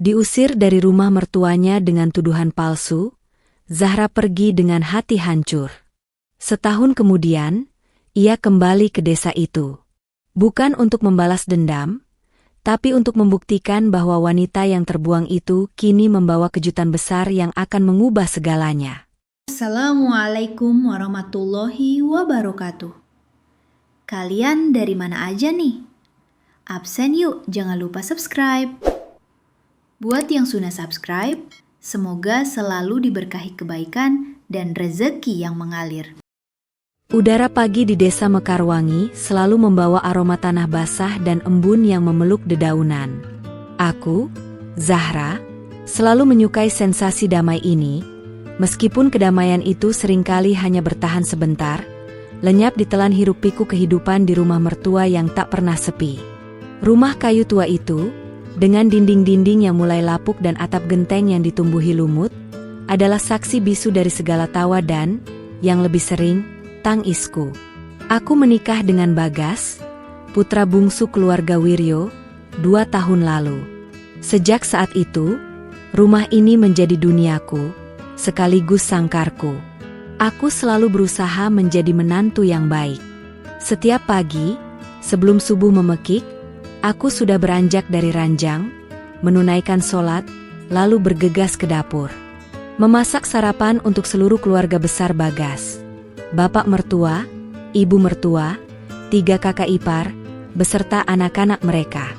Diusir dari rumah mertuanya dengan tuduhan palsu, Zahra pergi dengan hati hancur. Setahun kemudian, ia kembali ke desa itu. Bukan untuk membalas dendam, tapi untuk membuktikan bahwa wanita yang terbuang itu kini membawa kejutan besar yang akan mengubah segalanya. Assalamualaikum warahmatullahi wabarakatuh. Kalian dari mana aja nih? Absen yuk, jangan lupa subscribe. Buat yang sudah subscribe, semoga selalu diberkahi kebaikan dan rezeki yang mengalir. Udara pagi di desa Mekarwangi selalu membawa aroma tanah basah dan embun yang memeluk dedaunan. Aku, Zahra, selalu menyukai sensasi damai ini, meskipun kedamaian itu seringkali hanya bertahan sebentar, lenyap ditelan hiruk-pikuk kehidupan di rumah mertua yang tak pernah sepi. Rumah kayu tua itu, dengan dinding-dinding yang mulai lapuk dan atap genteng yang ditumbuhi lumut, adalah saksi bisu dari segala tawa dan, yang lebih sering, tangisku. Aku menikah dengan Bagas, putra bungsu keluarga Wiryo, 2 tahun lalu. Sejak saat itu, rumah ini menjadi duniaku, sekaligus sangkarku. Aku selalu berusaha menjadi menantu yang baik. Setiap pagi, sebelum subuh memekik, aku sudah beranjak dari ranjang, menunaikan sholat, lalu bergegas ke dapur. Memasak sarapan untuk seluruh keluarga besar Bagas. Bapak mertua, ibu mertua, 3 kakak ipar, beserta anak-anak mereka.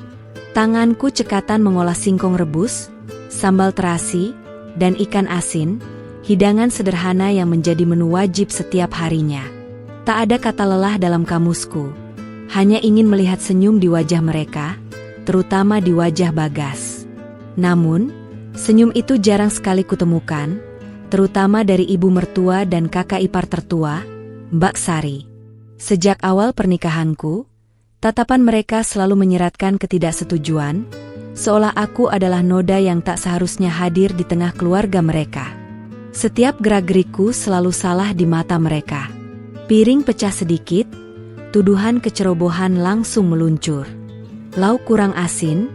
Tanganku cekatan mengolah singkong rebus, sambal terasi, dan ikan asin, hidangan sederhana yang menjadi menu wajib setiap harinya. Tak ada kata lelah dalam kamusku. Hanya ingin melihat senyum di wajah mereka, terutama di wajah Bagas. Namun, senyum itu jarang sekali kutemukan, terutama dari ibu mertua dan kakak ipar tertua, Mbak Sari. Sejak awal pernikahanku, tatapan mereka selalu menyeratkan ketidaksetujuan, seolah aku adalah noda yang tak seharusnya hadir di tengah keluarga mereka. Setiap gerak-gerikku selalu salah di mata mereka. Piring pecah sedikit, tuduhan kecerobohan langsung meluncur. Lauk kurang asin,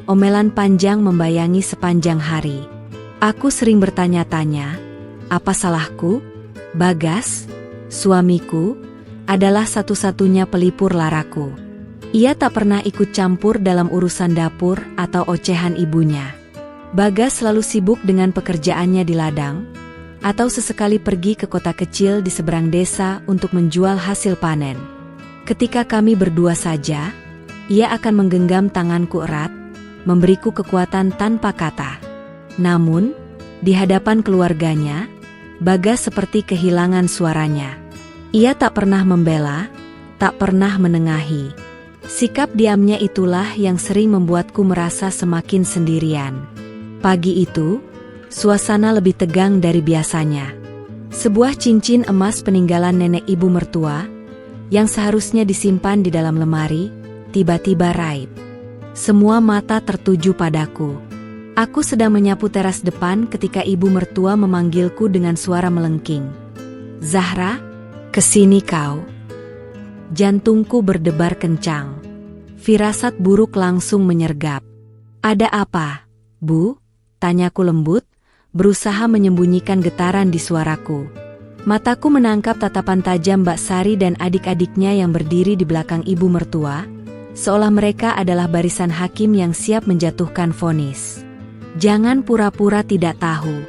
omelan panjang membayangi sepanjang hari. Aku sering bertanya-tanya, apa salahku? Bagas, suamiku, adalah satu-satunya pelipur laraku. Ia tak pernah ikut campur dalam urusan dapur atau ocehan ibunya. Bagas selalu sibuk dengan pekerjaannya di ladang, atau sesekali pergi ke kota kecil di seberang desa untuk menjual hasil panen. Ketika kami berdua saja, ia akan menggenggam tanganku erat, memberiku kekuatan tanpa kata. Namun, di hadapan keluarganya, Bagas seperti kehilangan suaranya. Ia tak pernah membela, tak pernah menengahi. Sikap diamnya itulah yang sering membuatku merasa semakin sendirian. Pagi itu, suasana lebih tegang dari biasanya. Sebuah cincin emas peninggalan nenek ibu mertua, yang seharusnya disimpan di dalam lemari, tiba-tiba raib. Semua mata tertuju padaku. Aku sedang menyapu teras depan ketika ibu mertua memanggilku dengan suara melengking. Zahra, kesini kau. Jantungku berdebar kencang. Firasat buruk langsung menyergap. Ada apa, Bu? Tanyaku lembut, berusaha menyembunyikan getaran di suaraku. Mataku menangkap tatapan tajam Mbak Sari dan adik-adiknya yang berdiri di belakang ibu mertua, seolah mereka adalah barisan hakim yang siap menjatuhkan vonis. Jangan pura-pura tidak tahu.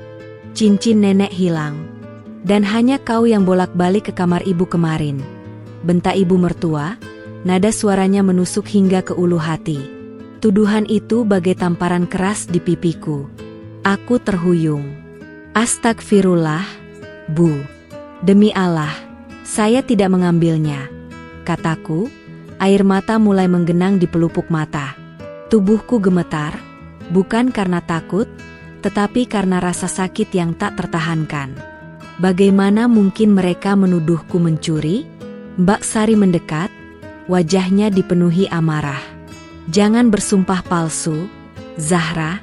Cincin nenek hilang. Dan hanya kau yang bolak-balik ke kamar ibu kemarin. Bentak ibu mertua, nada suaranya menusuk hingga ke ulu hati. Tuduhan itu bagai tamparan keras di pipiku. Aku terhuyung. Astagfirullah, Bu. Demi Allah, saya tidak mengambilnya, kataku. Air mata mulai menggenang di pelupuk mata. Tubuhku gemetar, bukan karena takut, tetapi karena rasa sakit yang tak tertahankan. Bagaimana mungkin mereka menuduhku mencuri? Mbak Sari mendekat, wajahnya dipenuhi amarah. Jangan bersumpah palsu, Zahra.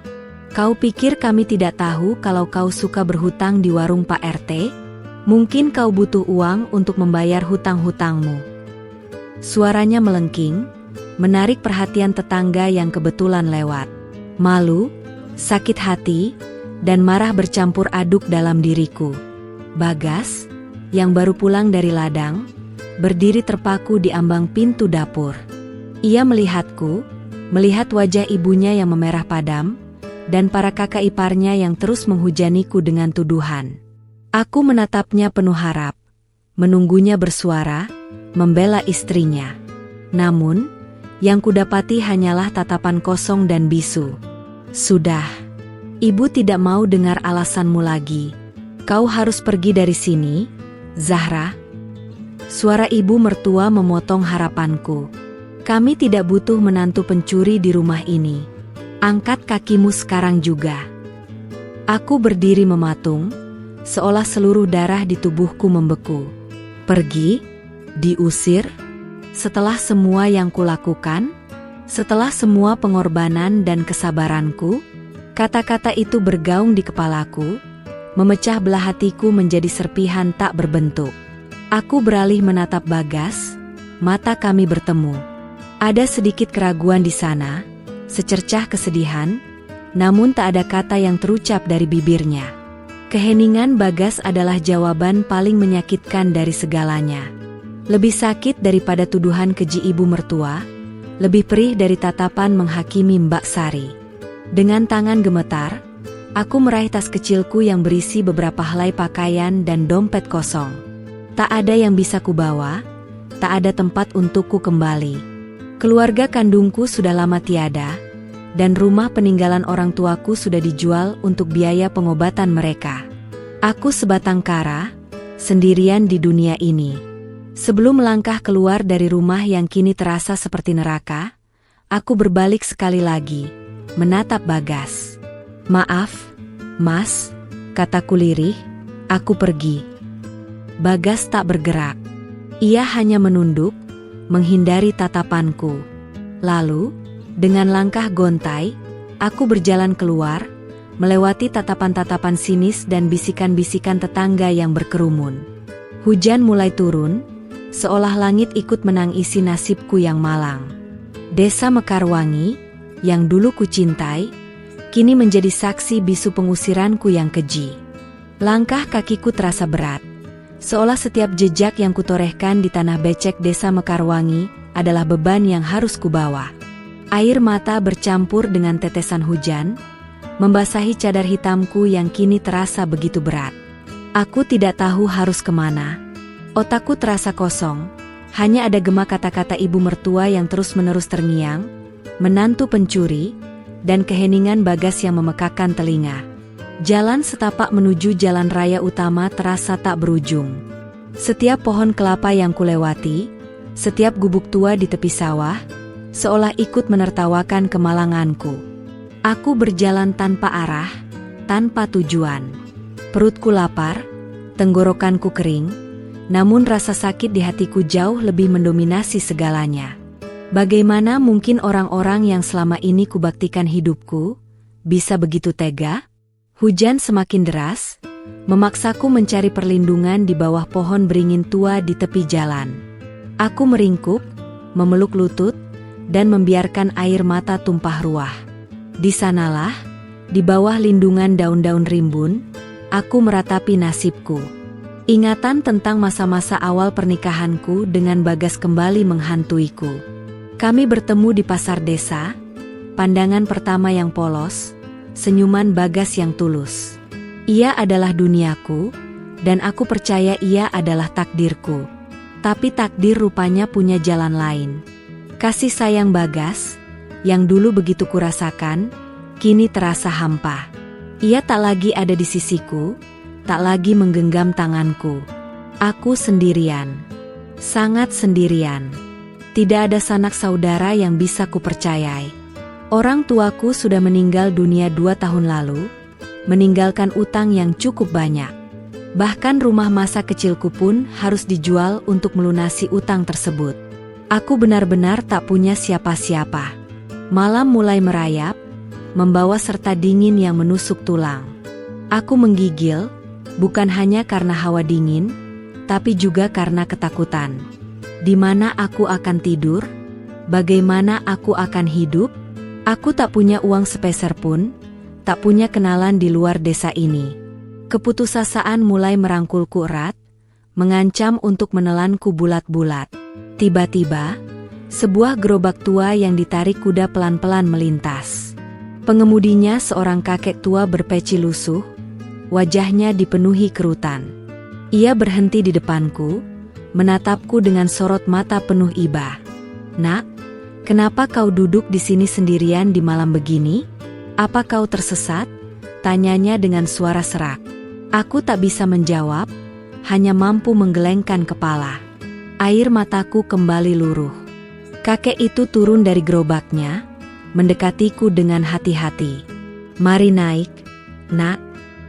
Kau pikir kami tidak tahu kalau kau suka berhutang di warung Pak RT? Mungkin kau butuh uang untuk membayar hutang-hutangmu. Suaranya melengking, menarik perhatian tetangga yang kebetulan lewat. Malu, sakit hati, dan marah bercampur aduk dalam diriku. Bagas, yang baru pulang dari ladang, berdiri terpaku di ambang pintu dapur. Ia melihatku, melihat wajah ibunya yang memerah padam, dan para kakak iparnya yang terus menghujaniku dengan tuduhan. Aku menatapnya penuh harap, menunggunya bersuara, membela istrinya. Namun, yang kudapati hanyalah tatapan kosong dan bisu. Sudah, ibu tidak mau dengar alasanmu lagi. Kau harus pergi dari sini, Zahra. Suara ibu mertua memotong harapanku. Kami tidak butuh menantu pencuri di rumah ini. Angkat kakimu sekarang juga. Aku berdiri mematung, seolah seluruh darah di tubuhku membeku. Pergi? Diusir? Setelah semua yang kulakukan? Setelah semua pengorbanan dan kesabaranku? Kata-kata itu bergaung di kepalaku, memecah belah hatiku menjadi serpihan tak berbentuk. Aku beralih menatap Bagas, mata kami bertemu. Ada sedikit keraguan di sana, secercah kesedihan, namun tak ada kata yang terucap dari bibirnya. Keheningan Bagas adalah jawaban paling menyakitkan dari segalanya. Lebih sakit daripada tuduhan keji ibu mertua, lebih perih dari tatapan menghakimi Mbak Sari. Dengan tangan gemetar, aku meraih tas kecilku yang berisi beberapa helai pakaian dan dompet kosong. Tak ada yang bisa kubawa, tak ada tempat untukku kembali. Keluarga kandungku sudah lama tiada, dan rumah peninggalan orang tuaku sudah dijual untuk biaya pengobatan mereka. Aku sebatang kara, sendirian di dunia ini. Sebelum melangkah keluar dari rumah yang kini terasa seperti neraka, aku berbalik sekali lagi, menatap Bagas. Maaf, Mas, kataku lirih, aku pergi. Bagas tak bergerak. Ia hanya menunduk, menghindari tatapanku. Lalu, dengan langkah gontai, aku berjalan keluar, melewati tatapan-tatapan sinis dan bisikan-bisikan tetangga yang berkerumun. Hujan mulai turun, seolah langit ikut menangisi nasibku yang malang. Desa Mekarwangi, yang dulu kucintai, kini menjadi saksi bisu pengusiranku yang keji. Langkah kakiku terasa berat, seolah setiap jejak yang kutorehkan di tanah becek desa Mekarwangi adalah beban yang harus kubawa. Air mata bercampur dengan tetesan hujan, membasahi cadar hitamku yang kini terasa begitu berat. Aku tidak tahu harus kemana. Otakku terasa kosong, hanya ada gema kata-kata ibu mertua yang terus-menerus terngiang, menantu pencuri, dan keheningan Bagas yang memekakan telinga. Jalan setapak menuju jalan raya utama terasa tak berujung. Setiap pohon kelapa yang kulewati, setiap gubuk tua di tepi sawah, seolah ikut menertawakan kemalanganku. Aku berjalan tanpa arah, tanpa tujuan. Perutku lapar, tenggorokanku kering, namun rasa sakit di hatiku jauh lebih mendominasi segalanya. Bagaimana mungkin orang-orang yang selama ini kubaktikan hidupku, bisa begitu tega? Hujan semakin deras, memaksaku mencari perlindungan di bawah pohon beringin tua di tepi jalan. Aku meringkuk, memeluk lutut, dan membiarkan air mata tumpah ruah. Di sanalah, di bawah lindungan daun-daun rimbun, aku meratapi nasibku. Ingatan tentang masa-masa awal pernikahanku dengan Bagas kembali menghantuiku. Kami bertemu di pasar desa, pandangan pertama yang polos, senyuman Bagas yang tulus. Ia adalah duniaku, dan aku percaya ia adalah takdirku. Tapi takdir rupanya punya jalan lain. Kasih sayang Bagas, yang dulu begitu kurasakan, kini terasa hampa. Ia tak lagi ada di sisiku, tak lagi menggenggam tanganku. Aku sendirian. Sangat sendirian. Tidak ada sanak saudara yang bisa kupercayai. Orang tuaku sudah meninggal dunia 2 tahun lalu, meninggalkan utang yang cukup banyak. Bahkan rumah masa kecilku pun harus dijual untuk melunasi utang tersebut. Aku benar-benar tak punya siapa-siapa. Malam mulai merayap, membawa serta dingin yang menusuk tulang. Aku menggigil, bukan hanya karena hawa dingin, tapi juga karena ketakutan. Di mana aku akan tidur? Bagaimana aku akan hidup? Aku tak punya uang sepeser pun, tak punya kenalan di luar desa ini. Keputusasaan mulai merangkulku erat, mengancam untuk menelanku bulat-bulat. Tiba-tiba, sebuah gerobak tua yang ditarik kuda pelan-pelan melintas. Pengemudinya seorang kakek tua berpeci lusuh, wajahnya dipenuhi kerutan. Ia berhenti di depanku, menatapku dengan sorot mata penuh iba. "Nak, kenapa kau duduk di sini sendirian di malam begini? Apa kau tersesat?" tanyanya dengan suara serak. Aku tak bisa menjawab, hanya mampu menggelengkan kepala. Air mataku kembali luruh. Kakek itu turun dari gerobaknya, mendekatiku dengan hati-hati. "Mari naik, Nak.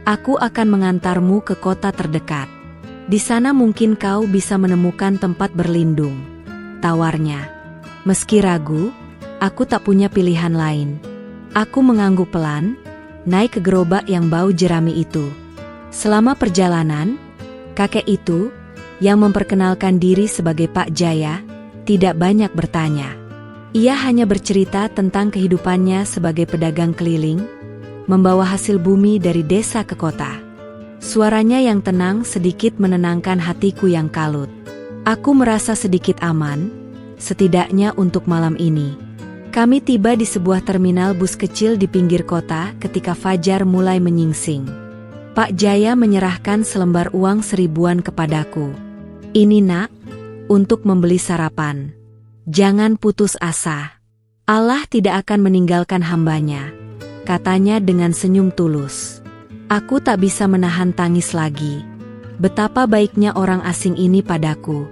Aku akan mengantarmu ke kota terdekat. Di sana mungkin kau bisa menemukan tempat berlindung," tawarnya. Meski ragu, aku tak punya pilihan lain. Aku mengangguk pelan, naik ke gerobak yang bau jerami itu. Selama perjalanan, kakek itu, yang memperkenalkan diri sebagai Pak Jaya, tidak banyak bertanya. Ia hanya bercerita tentang kehidupannya sebagai pedagang keliling, membawa hasil bumi dari desa ke kota. Suaranya yang tenang sedikit menenangkan hatiku yang kalut. Aku merasa sedikit aman, setidaknya untuk malam ini. Kami tiba di sebuah terminal bus kecil di pinggir kota ketika fajar mulai menyingsing. Pak Jaya menyerahkan selembar uang 1000-an kepadaku. "Ini Nak, untuk membeli sarapan. Jangan putus asa. Allah tidak akan meninggalkan hambanya," katanya dengan senyum tulus. Aku tak bisa menahan tangis lagi. Betapa baiknya orang asing ini padaku.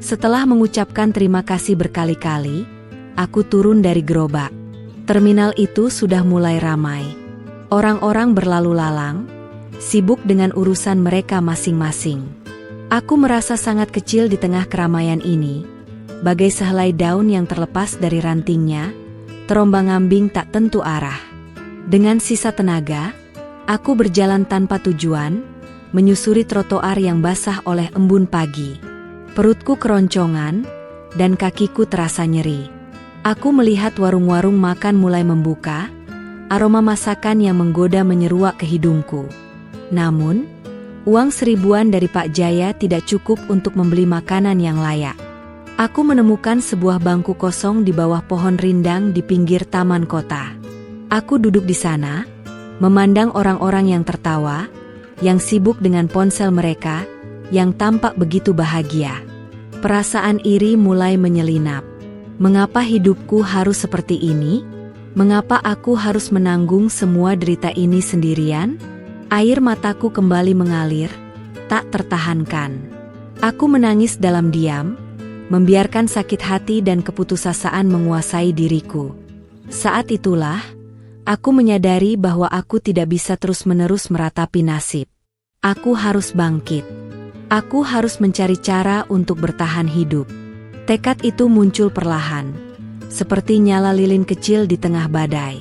Setelah mengucapkan terima kasih berkali-kali, aku turun dari gerobak. Terminal itu sudah mulai ramai. Orang-orang berlalu lalang, sibuk dengan urusan mereka masing-masing. Aku merasa sangat kecil di tengah keramaian ini, bagai sehelai daun yang terlepas dari rantingnya, terombang-ambing tak tentu arah. Dengan sisa tenaga, aku berjalan tanpa tujuan, menyusuri trotoar yang basah oleh embun pagi. Perutku keroncongan, dan kakiku terasa nyeri. Aku melihat warung-warung makan mulai membuka, aroma masakan yang menggoda menyeruak ke hidungku. Namun, uang 1000-an dari Pak Jaya tidak cukup untuk membeli makanan yang layak. Aku menemukan sebuah bangku kosong di bawah pohon rindang di pinggir taman kota. Aku duduk di sana, memandang orang-orang yang tertawa, yang sibuk dengan ponsel mereka, yang tampak begitu bahagia. Perasaan iri mulai menyelinap. Mengapa hidupku harus seperti ini? Mengapa aku harus menanggung semua derita ini sendirian? Air mataku kembali mengalir, tak tertahankan. Aku menangis dalam diam, membiarkan sakit hati dan keputusasaan menguasai diriku. Saat itulah, aku menyadari bahwa aku tidak bisa terus-menerus meratapi nasib. Aku harus bangkit. Aku harus mencari cara untuk bertahan hidup. Tekad itu muncul perlahan, seperti nyala lilin kecil di tengah badai.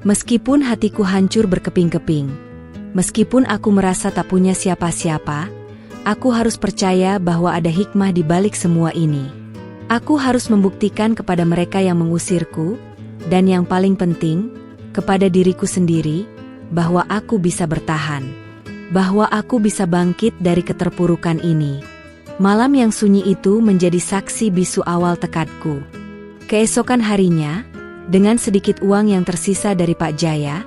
Meskipun hatiku hancur berkeping-keping, meskipun aku merasa tak punya siapa-siapa, aku harus percaya bahwa ada hikmah di balik semua ini. Aku harus membuktikan kepada mereka yang mengusirku, dan yang paling penting, kepada diriku sendiri, bahwa aku bisa bertahan. Bahwa aku bisa bangkit dari keterpurukan ini. Malam yang sunyi itu menjadi saksi bisu awal tekadku. Keesokan harinya, dengan sedikit uang yang tersisa dari Pak Jaya,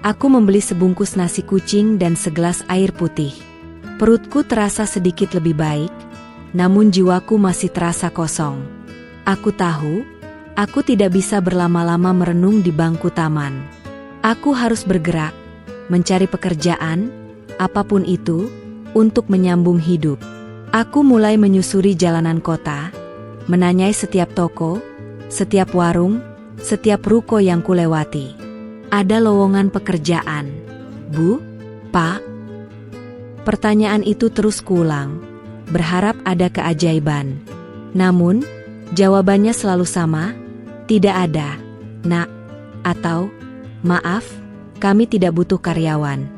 aku membeli sebungkus nasi kucing dan segelas air putih. Perutku terasa sedikit lebih baik, namun jiwaku masih terasa kosong. Aku tahu, aku tidak bisa berlama-lama merenung di bangku taman. Aku harus bergerak, mencari pekerjaan, apapun itu, untuk menyambung hidup. Aku mulai menyusuri jalanan kota, menanyai setiap toko, setiap warung, setiap ruko yang kulewati. Ada lowongan pekerjaan, Bu, Pak? Pertanyaan itu terus kuulang, berharap ada keajaiban. Namun, jawabannya selalu sama, tidak ada, Nak, atau, maaf, kami tidak butuh karyawan.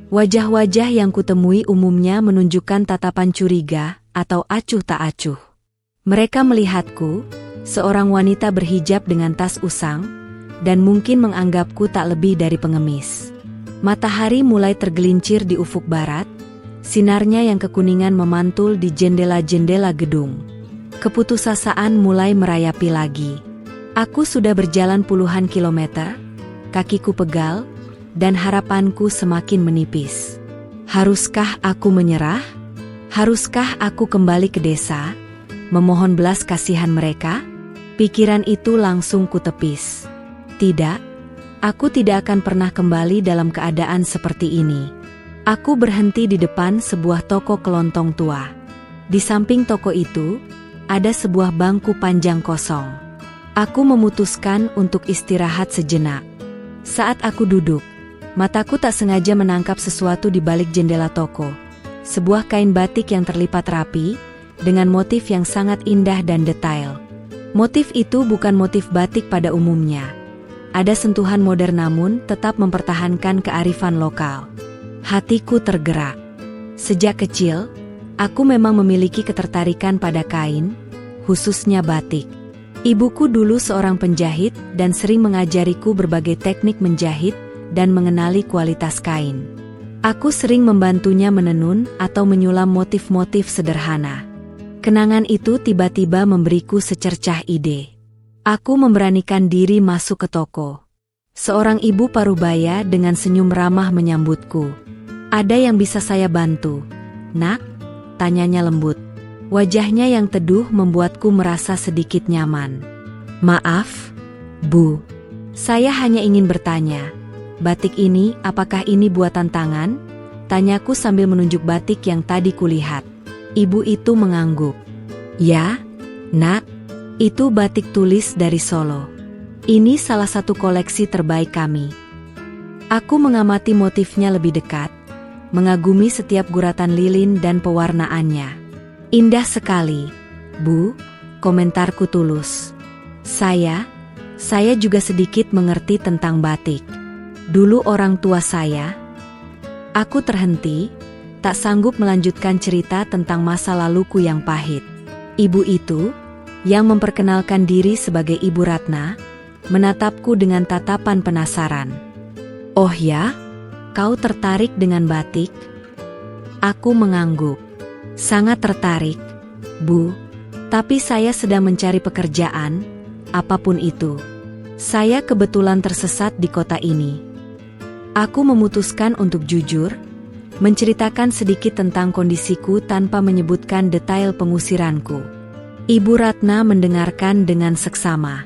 Wajah-wajah yang kutemui umumnya menunjukkan tatapan curiga atau acuh tak acuh. Mereka melihatku, seorang wanita berhijab dengan tas usang, dan mungkin menganggapku tak lebih dari pengemis. Matahari mulai tergelincir di ufuk barat, sinarnya yang kekuningan memantul di jendela-jendela gedung. Keputusasaan mulai merayapi lagi. Aku sudah berjalan puluhan kilometer, kakiku pegal, dan harapanku semakin menipis. Haruskah aku menyerah? Haruskah aku kembali ke desa, memohon belas kasihan mereka? Pikiran itu langsung kutepis. Tidak, aku tidak akan pernah kembali dalam keadaan seperti ini. Aku berhenti di depan sebuah toko kelontong tua. Di samping toko itu, ada sebuah bangku panjang kosong. Aku memutuskan untuk istirahat sejenak. Saat aku duduk, mataku tak sengaja menangkap sesuatu di balik jendela toko. Sebuah kain batik yang terlipat rapi, dengan motif yang sangat indah dan detail. Motif itu bukan motif batik pada umumnya. Ada sentuhan modern namun tetap mempertahankan kearifan lokal. Hatiku tergerak. Sejak kecil, aku memang memiliki ketertarikan pada kain, khususnya batik. Ibuku dulu seorang penjahit dan sering mengajariku berbagai teknik menjahit dan mengenali kualitas kain. Aku sering membantunya menenun atau menyulam motif-motif sederhana. Kenangan itu tiba-tiba memberiku secercah ide. Aku memberanikan diri masuk ke toko. Seorang ibu parubaya dengan senyum ramah menyambutku. "Ada yang bisa saya bantu, Nak?" tanyanya lembut. Wajahnya yang teduh membuatku merasa sedikit nyaman. "Maaf, Bu. Saya hanya ingin bertanya. Batik ini, apakah ini buatan tangan?" tanyaku sambil menunjuk batik yang tadi kulihat. Ibu itu mengangguk. "Ya, Nak. Itu batik tulis dari Solo. Ini salah satu koleksi terbaik kami." Aku mengamati motifnya lebih dekat, mengagumi setiap guratan lilin dan pewarnaannya. "Indah sekali, Bu," komentarku tulus. Saya juga sedikit mengerti tentang batik. Dulu orang tua saya." Aku terhenti, tak sanggup melanjutkan cerita tentang masa laluku yang pahit. Ibu itu, yang memperkenalkan diri sebagai Ibu Ratna, menatapku dengan tatapan penasaran. "Oh ya? Kau tertarik dengan batik?" Aku mengangguk. "Sangat tertarik, Bu. Tapi saya sedang mencari pekerjaan, apapun itu. Saya kebetulan tersesat di kota ini." Aku memutuskan untuk jujur, menceritakan sedikit tentang kondisiku tanpa menyebutkan detail pengusiranku. Ibu Ratna mendengarkan dengan seksama.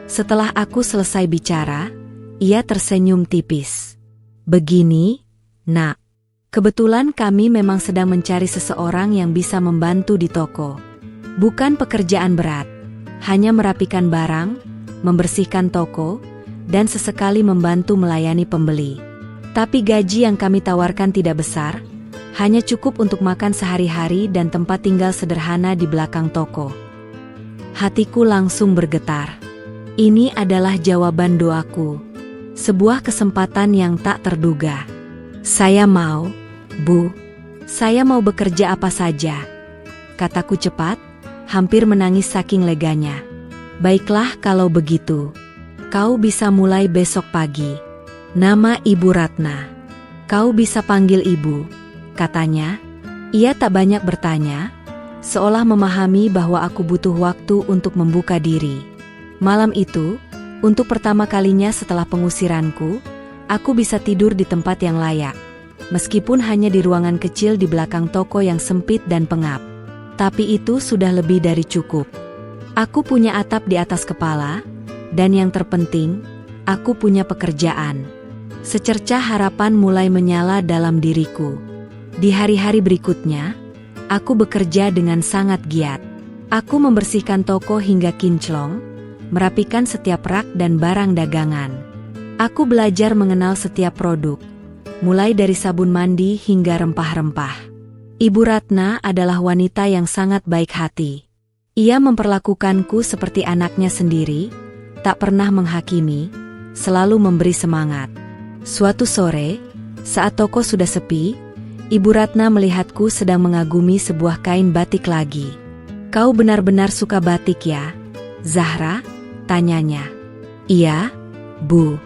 Setelah aku selesai bicara, ia tersenyum tipis. "Begini, Nak. Kebetulan kami memang sedang mencari seseorang yang bisa membantu di toko. Bukan pekerjaan berat, hanya merapikan barang, membersihkan toko, dan sesekali membantu melayani pembeli. Tapi gaji yang kami tawarkan tidak besar, hanya cukup untuk makan sehari-hari dan tempat tinggal sederhana di belakang toko." Hatiku langsung bergetar. Ini adalah jawaban doaku. Sebuah kesempatan yang tak terduga. "Saya mau, Bu. Saya mau bekerja apa saja," kataku cepat, hampir menangis saking leganya. "Baiklah kalau begitu. Kau bisa mulai besok pagi. Nama Ibu Ratna. Kau bisa panggil Ibu," katanya. Ia tak banyak bertanya, seolah memahami bahwa aku butuh waktu untuk membuka diri. Malam itu, untuk pertama kalinya setelah pengusiranku, aku bisa tidur di tempat yang layak. Meskipun hanya di ruangan kecil di belakang toko yang sempit dan pengap. Tapi itu sudah lebih dari cukup. Aku punya atap di atas kepala, dan yang terpenting, aku punya pekerjaan. Secercah harapan mulai menyala dalam diriku. Di hari-hari berikutnya, aku bekerja dengan sangat giat. Aku membersihkan toko hingga kinclong, merapikan setiap rak dan barang dagangan. Aku belajar mengenal setiap produk, mulai dari sabun mandi hingga rempah-rempah. Ibu Ratna adalah wanita yang sangat baik hati. Ia memperlakukanku seperti anaknya sendiri, tak pernah menghakimi, selalu memberi semangat. Suatu sore, saat toko sudah sepi, Ibu Ratna melihatku sedang mengagumi sebuah kain batik lagi. "Kau benar-benar suka batik ya, Zahra?" tanyanya. "Iya, Bu.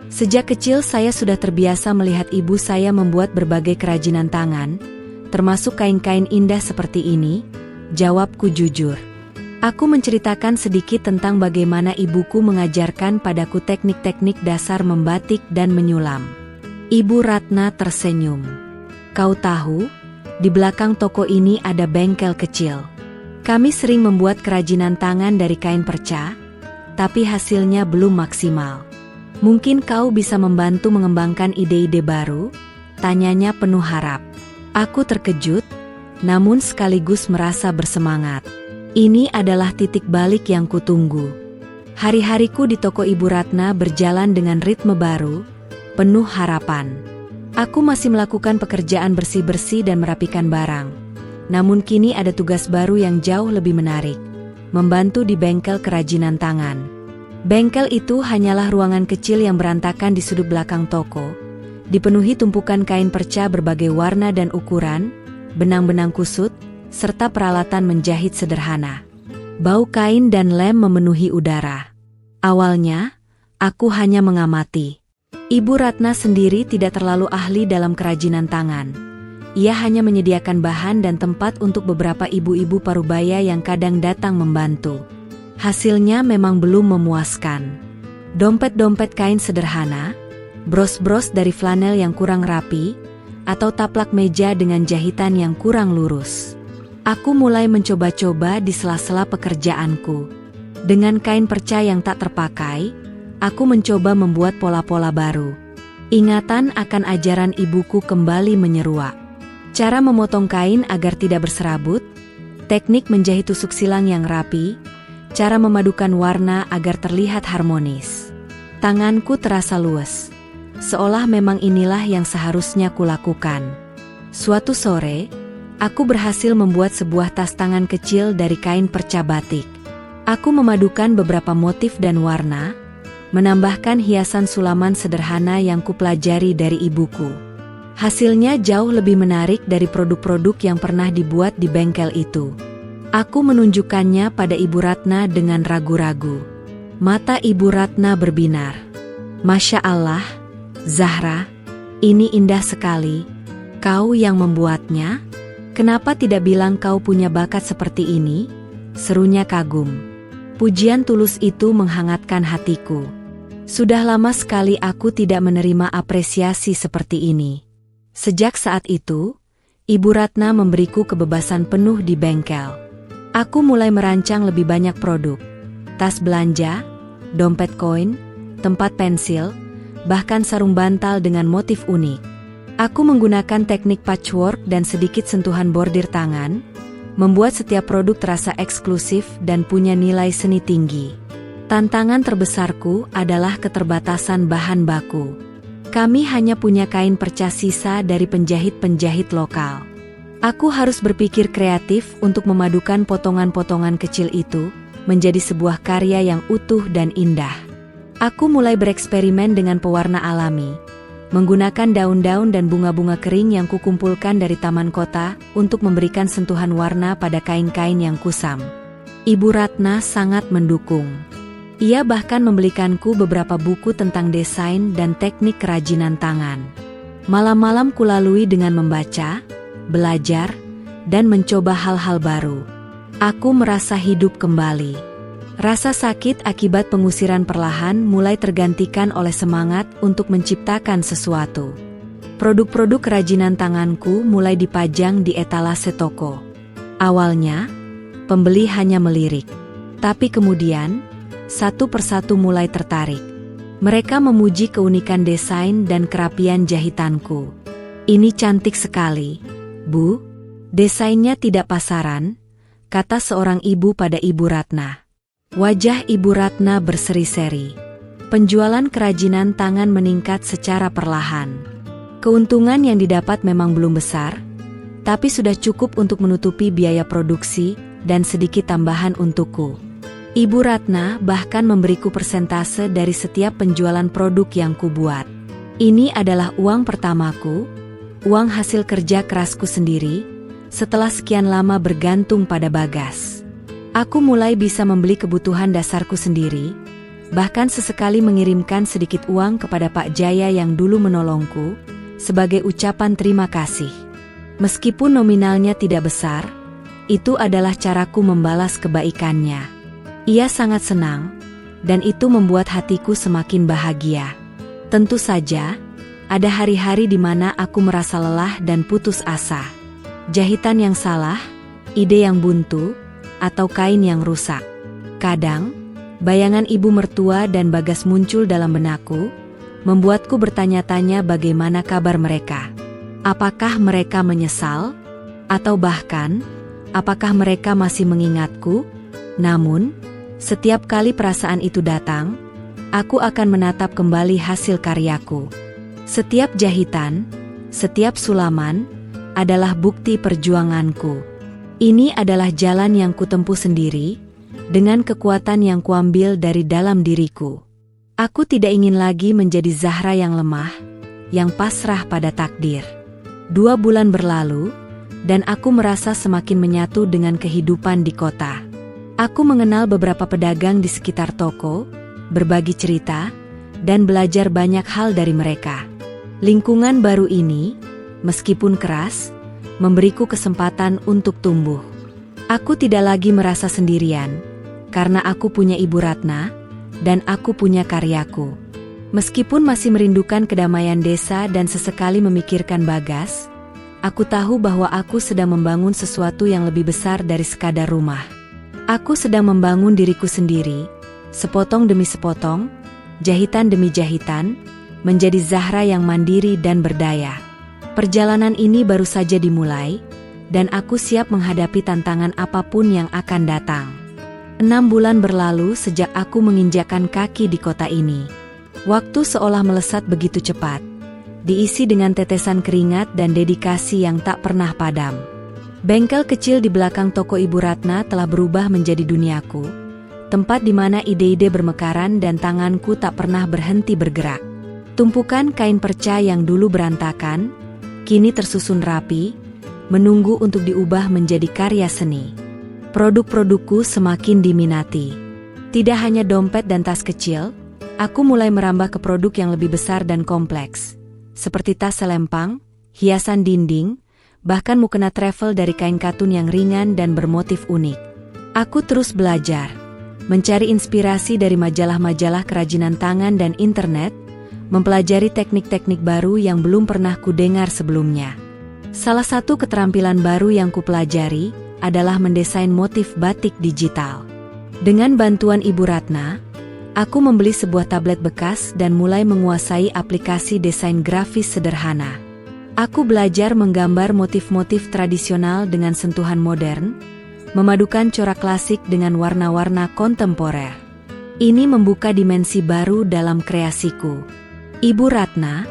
Sejak kecil saya sudah terbiasa melihat ibu saya membuat berbagai kerajinan tangan, termasuk kain-kain indah seperti ini, jawabku jujur. Aku menceritakan sedikit tentang bagaimana ibuku mengajarkan padaku teknik-teknik dasar membatik dan menyulam. Ibu Ratna tersenyum. Kau tahu, di belakang toko ini ada bengkel kecil. Kami sering membuat kerajinan tangan dari kain perca, tapi hasilnya belum maksimal. Mungkin kau bisa membantu mengembangkan ide-ide baru? Tanyanya penuh harap. Aku terkejut, namun sekaligus merasa bersemangat. Ini adalah titik balik yang kutunggu. Hari-hariku di toko Ibu Ratna berjalan dengan ritme baru, penuh harapan. Aku masih melakukan pekerjaan bersih-bersih dan merapikan barang. Namun kini ada tugas baru yang jauh lebih menarik, membantu di bengkel kerajinan tangan. Bengkel itu hanyalah ruangan kecil yang berantakan di sudut belakang toko, dipenuhi tumpukan kain perca berbagai warna dan ukuran, benang-benang kusut, serta peralatan menjahit sederhana. Bau kain dan lem memenuhi udara. Awalnya, aku hanya mengamati. Ibu Ratna sendiri tidak terlalu ahli dalam kerajinan tangan. Ia hanya menyediakan bahan dan tempat untuk beberapa ibu-ibu parubaya yang kadang datang membantu. Hasilnya memang belum memuaskan. Dompet-dompet kain sederhana, bros-bros dari flanel yang kurang rapi, atau taplak meja dengan jahitan yang kurang lurus. Aku mulai mencoba-coba di sela-sela pekerjaanku. Dengan kain perca yang tak terpakai, aku mencoba membuat pola-pola baru. Ingatan akan ajaran ibuku kembali menyeruak. Cara memotong kain agar tidak berserabut, teknik menjahit tusuk silang yang rapi, cara memadukan warna agar terlihat harmonis. Tanganku terasa luas, seolah memang inilah yang seharusnya kulakukan. Suatu sore, aku berhasil membuat sebuah tas tangan kecil dari kain perca batik. Aku memadukan beberapa motif dan warna, menambahkan hiasan sulaman sederhana yang kupelajari dari ibuku. Hasilnya jauh lebih menarik dari produk-produk yang pernah dibuat di bengkel itu. Aku menunjukkannya pada Ibu Ratna dengan ragu-ragu. Mata Ibu Ratna berbinar. Masya Allah, Zahra, ini indah sekali. Kau yang membuatnya? Kenapa tidak bilang kau punya bakat seperti ini? Serunya kagum. Pujian tulus itu menghangatkan hatiku. Sudah lama sekali aku tidak menerima apresiasi seperti ini. Sejak saat itu, Ibu Ratna memberiku kebebasan penuh di bengkel. Aku mulai merancang lebih banyak produk. Tas belanja, dompet koin, tempat pensil, bahkan sarung bantal dengan motif unik. Aku menggunakan teknik patchwork dan sedikit sentuhan bordir tangan, membuat setiap produk terasa eksklusif dan punya nilai seni tinggi. Tantangan terbesarku adalah keterbatasan bahan baku. Kami hanya punya kain perca sisa dari penjahit-penjahit lokal. Aku harus berpikir kreatif untuk memadukan potongan-potongan kecil itu menjadi sebuah karya yang utuh dan indah. Aku mulai bereksperimen dengan pewarna alami, menggunakan daun-daun dan bunga-bunga kering yang kukumpulkan dari taman kota untuk memberikan sentuhan warna pada kain-kain yang kusam. Ibu Ratna sangat mendukung. Ia bahkan membelikanku beberapa buku tentang desain dan teknik kerajinan tangan. Malam-malam kulalui dengan membaca, belajar, dan mencoba hal-hal baru. Aku merasa hidup kembali. Rasa sakit akibat pengusiran perlahan mulai tergantikan oleh semangat untuk menciptakan sesuatu. Produk-produk kerajinan tanganku mulai dipajang di etalase toko. Awalnya, pembeli hanya melirik. Tapi kemudian, satu persatu mulai tertarik. Mereka memuji keunikan desain dan kerapian jahitanku. Ini cantik sekali, Bu. Desainnya tidak pasaran, kata seorang ibu pada Ibu Ratna. Wajah Ibu Ratna berseri-seri. Penjualan kerajinan tangan meningkat secara perlahan. Keuntungan yang didapat memang belum besar, tapi sudah cukup untuk menutupi biaya produksi dan sedikit tambahan untukku. Ibu Ratna bahkan memberiku persentase dari setiap penjualan produk yang kubuat. Ini adalah uang pertamaku, uang hasil kerja kerasku sendiri, setelah sekian lama bergantung pada Bagas. Aku mulai bisa membeli kebutuhan dasarku sendiri, bahkan sesekali mengirimkan sedikit uang kepada Pak Jaya yang dulu menolongku, sebagai ucapan terima kasih. Meskipun nominalnya tidak besar, itu adalah caraku membalas kebaikannya. Ia sangat senang, dan itu membuat hatiku semakin bahagia. Tentu saja, ada hari-hari di mana aku merasa lelah dan putus asa. Jahitan yang salah, ide yang buntu, atau kain yang rusak. Kadang, bayangan ibu mertua dan Bagas muncul dalam benakku, membuatku bertanya-tanya bagaimana kabar mereka. Apakah mereka menyesal? Atau bahkan, apakah mereka masih mengingatku? Namun, setiap kali perasaan itu datang, aku akan menatap kembali hasil karyaku. Setiap jahitan, setiap sulaman, adalah bukti perjuanganku. Ini adalah jalan yang kutempuh sendiri, dengan kekuatan yang kuambil dari dalam diriku. Aku tidak ingin lagi menjadi Zahra yang lemah, yang pasrah pada takdir. 2 bulan berlalu, dan aku merasa semakin menyatu dengan kehidupan di kota. Aku mengenal beberapa pedagang di sekitar toko, berbagi cerita, dan belajar banyak hal dari mereka. Lingkungan baru ini, meskipun keras, memberiku kesempatan untuk tumbuh. Aku tidak lagi merasa sendirian, karena aku punya Ibu Ratna, dan aku punya karyaku. Meskipun masih merindukan kedamaian desa dan sesekali memikirkan Bagas, aku tahu bahwa aku sedang membangun sesuatu yang lebih besar dari sekadar rumah. Aku sedang membangun diriku sendiri, sepotong demi sepotong, jahitan demi jahitan, menjadi Zahra yang mandiri dan berdaya. Perjalanan ini baru saja dimulai, dan aku siap menghadapi tantangan apapun yang akan datang. 6 bulan berlalu sejak aku menginjakkan kaki di kota ini. Waktu seolah melesat begitu cepat, diisi dengan tetesan keringat dan dedikasi yang tak pernah padam. Bengkel kecil di belakang toko Ibu Ratna telah berubah menjadi duniaku, tempat di mana ide-ide bermekaran dan tanganku tak pernah berhenti bergerak. Tumpukan kain perca yang dulu berantakan, kini tersusun rapi, menunggu untuk diubah menjadi karya seni. Produk-produkku semakin diminati. Tidak hanya dompet dan tas kecil, aku mulai merambah ke produk yang lebih besar dan kompleks, seperti tas selempang, hiasan dinding, bahkan mukena travel dari kain katun yang ringan dan bermotif unik. Aku terus belajar, mencari inspirasi dari majalah-majalah kerajinan tangan dan internet, mempelajari teknik-teknik baru yang belum pernah kudengar sebelumnya. Salah satu keterampilan baru yang kupelajari adalah mendesain motif batik digital. Dengan bantuan Ibu Ratna, aku membeli sebuah tablet bekas dan mulai menguasai aplikasi desain grafis sederhana. Aku belajar menggambar motif-motif tradisional dengan sentuhan modern, memadukan corak klasik dengan warna-warna kontemporer. Ini membuka dimensi baru dalam kreasiku. Ibu Ratna,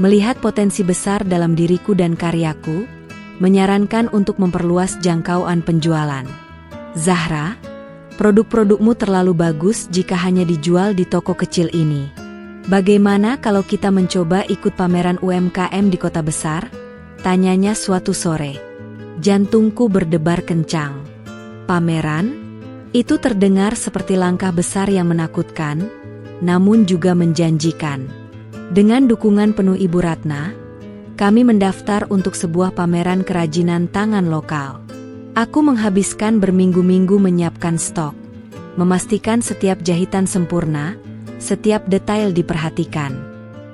melihat potensi besar dalam diriku dan karyaku, menyarankan untuk memperluas jangkauan penjualan. Zahra, produk-produkmu terlalu bagus jika hanya dijual di toko kecil ini. Bagaimana kalau kita mencoba ikut pameran UMKM di kota besar? Tanyanya suatu sore. Jantungku berdebar kencang. Pameran? Itu terdengar seperti langkah besar yang menakutkan, namun juga menjanjikan. Dengan dukungan penuh Ibu Ratna, kami mendaftar untuk sebuah pameran kerajinan tangan lokal. Aku menghabiskan berminggu-minggu menyiapkan stok, memastikan setiap jahitan sempurna, setiap detail diperhatikan.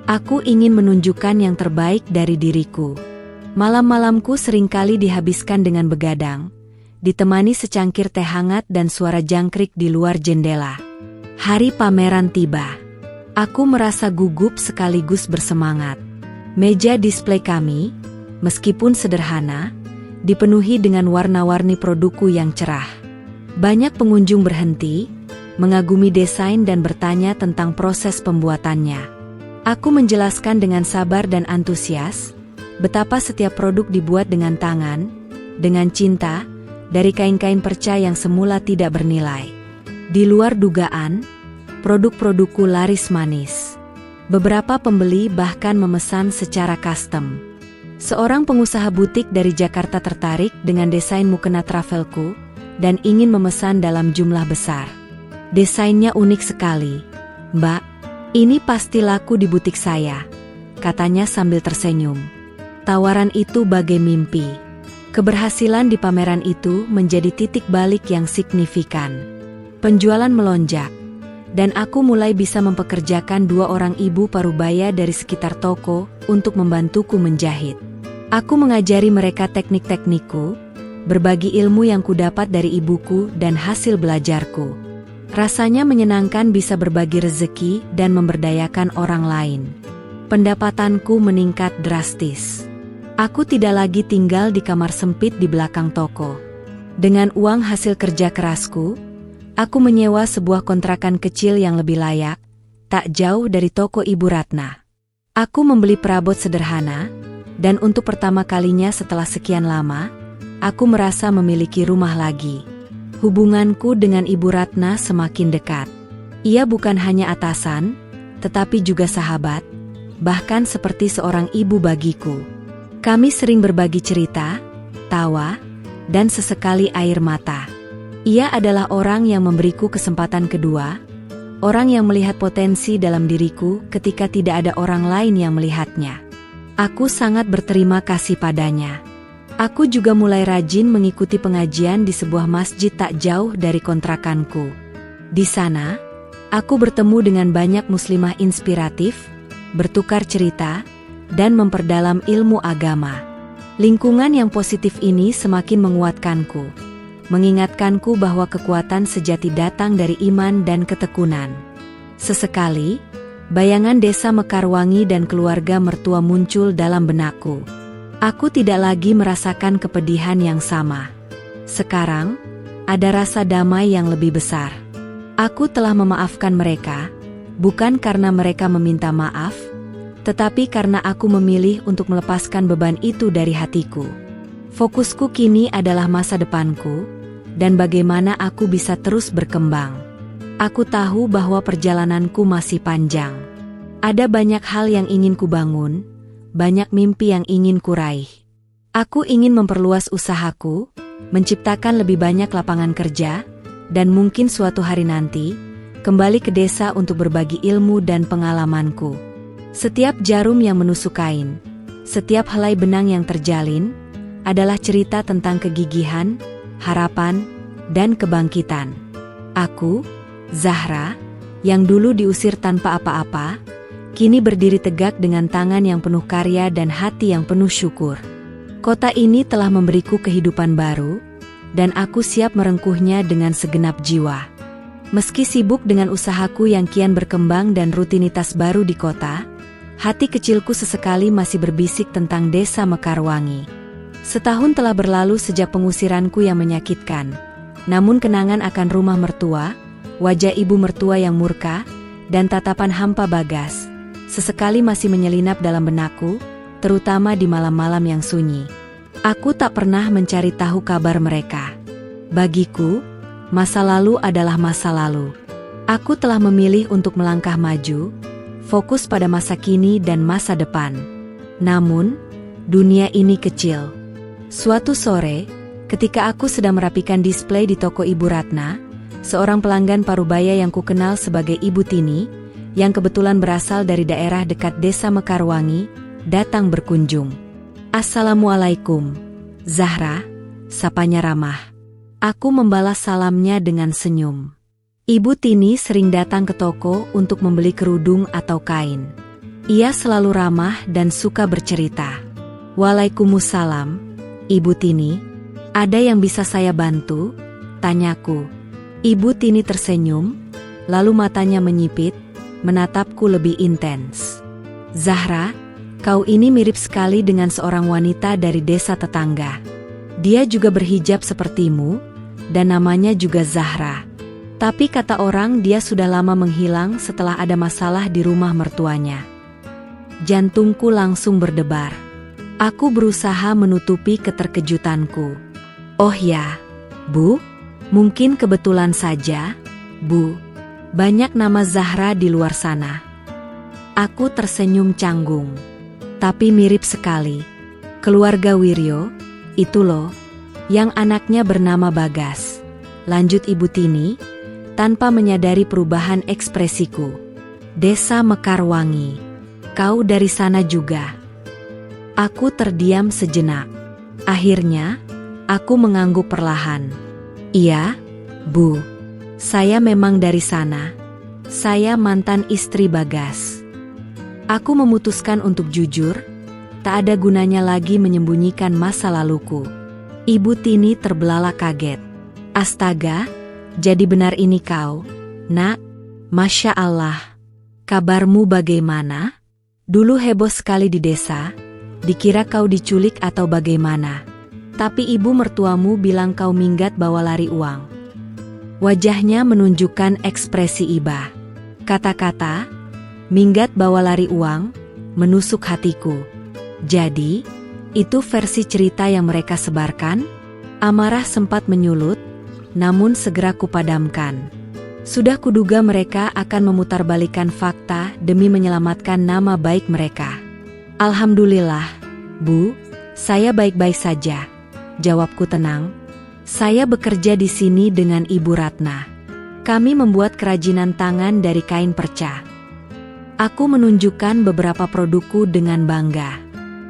Aku ingin menunjukkan yang terbaik dari diriku. Malam-malamku seringkali dihabiskan dengan begadang, ditemani secangkir teh hangat dan suara jangkrik di luar jendela. Hari pameran tiba. Aku merasa gugup sekaligus bersemangat. Meja display kami, meskipun sederhana, dipenuhi dengan warna-warni produkku yang cerah. Banyak pengunjung berhenti, mengagumi desain dan bertanya tentang proses pembuatannya. Aku menjelaskan dengan sabar dan antusias, betapa setiap produk dibuat dengan tangan, dengan cinta, dari kain-kain perca yang semula tidak bernilai. Di luar dugaan, produk-produkku laris manis. Beberapa pembeli bahkan memesan secara custom. Seorang pengusaha butik dari Jakarta tertarik dengan desain mukena travelku dan ingin memesan dalam jumlah besar. Desainnya unik sekali, "Mbak, ini pasti laku di butik saya," katanya sambil tersenyum. Tawaran itu bagai mimpi. Keberhasilan di pameran itu menjadi titik balik yang signifikan. Penjualan melonjak, dan aku mulai bisa mempekerjakan 2 orang ibu parubaya dari sekitar toko untuk membantuku menjahit. Aku mengajari mereka teknik-teknikku, berbagi ilmu yang kudapat dari ibuku dan hasil belajarku. Rasanya menyenangkan bisa berbagi rezeki dan memberdayakan orang lain. Pendapatanku meningkat drastis. Aku tidak lagi tinggal di kamar sempit di belakang toko. Dengan uang hasil kerja kerasku, aku menyewa sebuah kontrakan kecil yang lebih layak, tak jauh dari toko Ibu Ratna. Aku membeli perabot sederhana, dan untuk pertama kalinya setelah sekian lama, aku merasa memiliki rumah lagi. Hubunganku dengan Ibu Ratna semakin dekat. Ia bukan hanya atasan, tetapi juga sahabat, bahkan seperti seorang ibu bagiku. Kami sering berbagi cerita, tawa, dan sesekali air mata. Ia adalah orang yang memberiku kesempatan kedua, orang yang melihat potensi dalam diriku ketika tidak ada orang lain yang melihatnya. Aku sangat berterima kasih padanya. Aku juga mulai rajin mengikuti pengajian di sebuah masjid tak jauh dari kontrakanku. Di sana, aku bertemu dengan banyak muslimah inspiratif, bertukar cerita, dan memperdalam ilmu agama. Lingkungan yang positif ini semakin menguatkanku, mengingatkanku bahwa kekuatan sejati datang dari iman dan ketekunan. Sesekali, bayangan desa Mekarwangi dan keluarga mertua muncul dalam benakku. Aku tidak lagi merasakan kepedihan yang sama. Sekarang, ada rasa damai yang lebih besar. Aku telah memaafkan mereka, bukan karena mereka meminta maaf, tetapi karena aku memilih untuk melepaskan beban itu dari hatiku. Fokusku kini adalah masa depanku, dan bagaimana aku bisa terus berkembang. Aku tahu bahwa perjalananku masih panjang. Ada banyak hal yang ingin kubangun, banyak mimpi yang ingin kuraih. Aku ingin memperluas usahaku, menciptakan lebih banyak lapangan kerja, dan mungkin suatu hari nanti, kembali ke desa untuk berbagi ilmu dan pengalamanku. Setiap jarum yang menusuk kain, setiap helai benang yang terjalin, adalah cerita tentang kegigihan, harapan, dan kebangkitan. Aku, Zahra, yang dulu diusir tanpa apa-apa, kini berdiri tegak dengan tangan yang penuh karya dan hati yang penuh syukur. Kota ini telah memberiku kehidupan baru, dan aku siap merengkuhnya dengan segenap jiwa. Meski sibuk dengan usahaku yang kian berkembang dan rutinitas baru di kota, hati kecilku sesekali masih berbisik tentang desa Mekarwangi. Setahun telah berlalu sejak pengusiranku yang menyakitkan, namun kenangan akan rumah mertua, wajah ibu mertua yang murka, dan tatapan hampa Bagas sesekali masih menyelinap dalam benakku, terutama di malam-malam yang sunyi. Aku tak pernah mencari tahu kabar mereka. Bagiku, masa lalu adalah masa lalu. Aku telah memilih untuk melangkah maju, fokus pada masa kini dan masa depan. Namun, dunia ini kecil. Suatu sore, ketika aku sedang merapikan display di toko Ibu Ratna, seorang pelanggan parubaya yang kukenal sebagai Ibu Tini, yang kebetulan berasal dari daerah dekat desa Mekarwangi, datang berkunjung. "Assalamualaikum, Zahra," sapanya ramah. Aku membalas salamnya dengan senyum. Ibu Tini sering datang ke toko untuk membeli kerudung atau kain. Ia selalu ramah dan suka bercerita. "Waalaikumsalam, Ibu Tini. Ada yang bisa saya bantu?" tanyaku. Ibu Tini tersenyum, lalu matanya menyipit, menatapku lebih intens. "Zahra, kau ini mirip sekali dengan seorang wanita dari desa tetangga. Dia juga berhijab sepertimu, dan namanya juga Zahra. Tapi kata orang dia sudah lama menghilang setelah ada masalah di rumah mertuanya." Jantungku langsung berdebar. Aku berusaha menutupi keterkejutanku. "Oh ya, Bu, mungkin kebetulan saja, Bu. Banyak nama Zahra di luar sana." Aku tersenyum canggung. "Tapi mirip sekali. Keluarga Wiryo, itu loh, yang anaknya bernama Bagas," lanjut Ibu Tini, tanpa menyadari perubahan ekspresiku. Desa Mekarwangi. Kau dari sana juga? Aku terdiam sejenak. Akhirnya, aku mengangguk perlahan. Iya, Bu. Saya memang dari sana. Saya mantan istri Bagas. Aku memutuskan untuk jujur, tak ada gunanya lagi menyembunyikan masa laluku. Ibu Tini terbelalak kaget. Astaga, jadi benar ini kau, Nak? Masya Allah. Kabarmu bagaimana? Dulu heboh sekali di desa, dikira kau diculik atau bagaimana. Tapi ibu mertuamu bilang kau minggat bawa lari uang. Wajahnya menunjukkan ekspresi iba. Kata-kata, minggat bawa lari uang, menusuk hatiku. Jadi, itu versi cerita yang mereka sebarkan? Amarah sempat menyulut, namun segera kupadamkan. Sudah kuduga mereka akan memutarbalikkan fakta demi menyelamatkan nama baik mereka. Alhamdulillah, Bu, saya baik-baik saja. Jawabku tenang. Saya bekerja di sini dengan Ibu Ratna. Kami membuat kerajinan tangan dari kain perca. Aku menunjukkan beberapa produkku dengan bangga.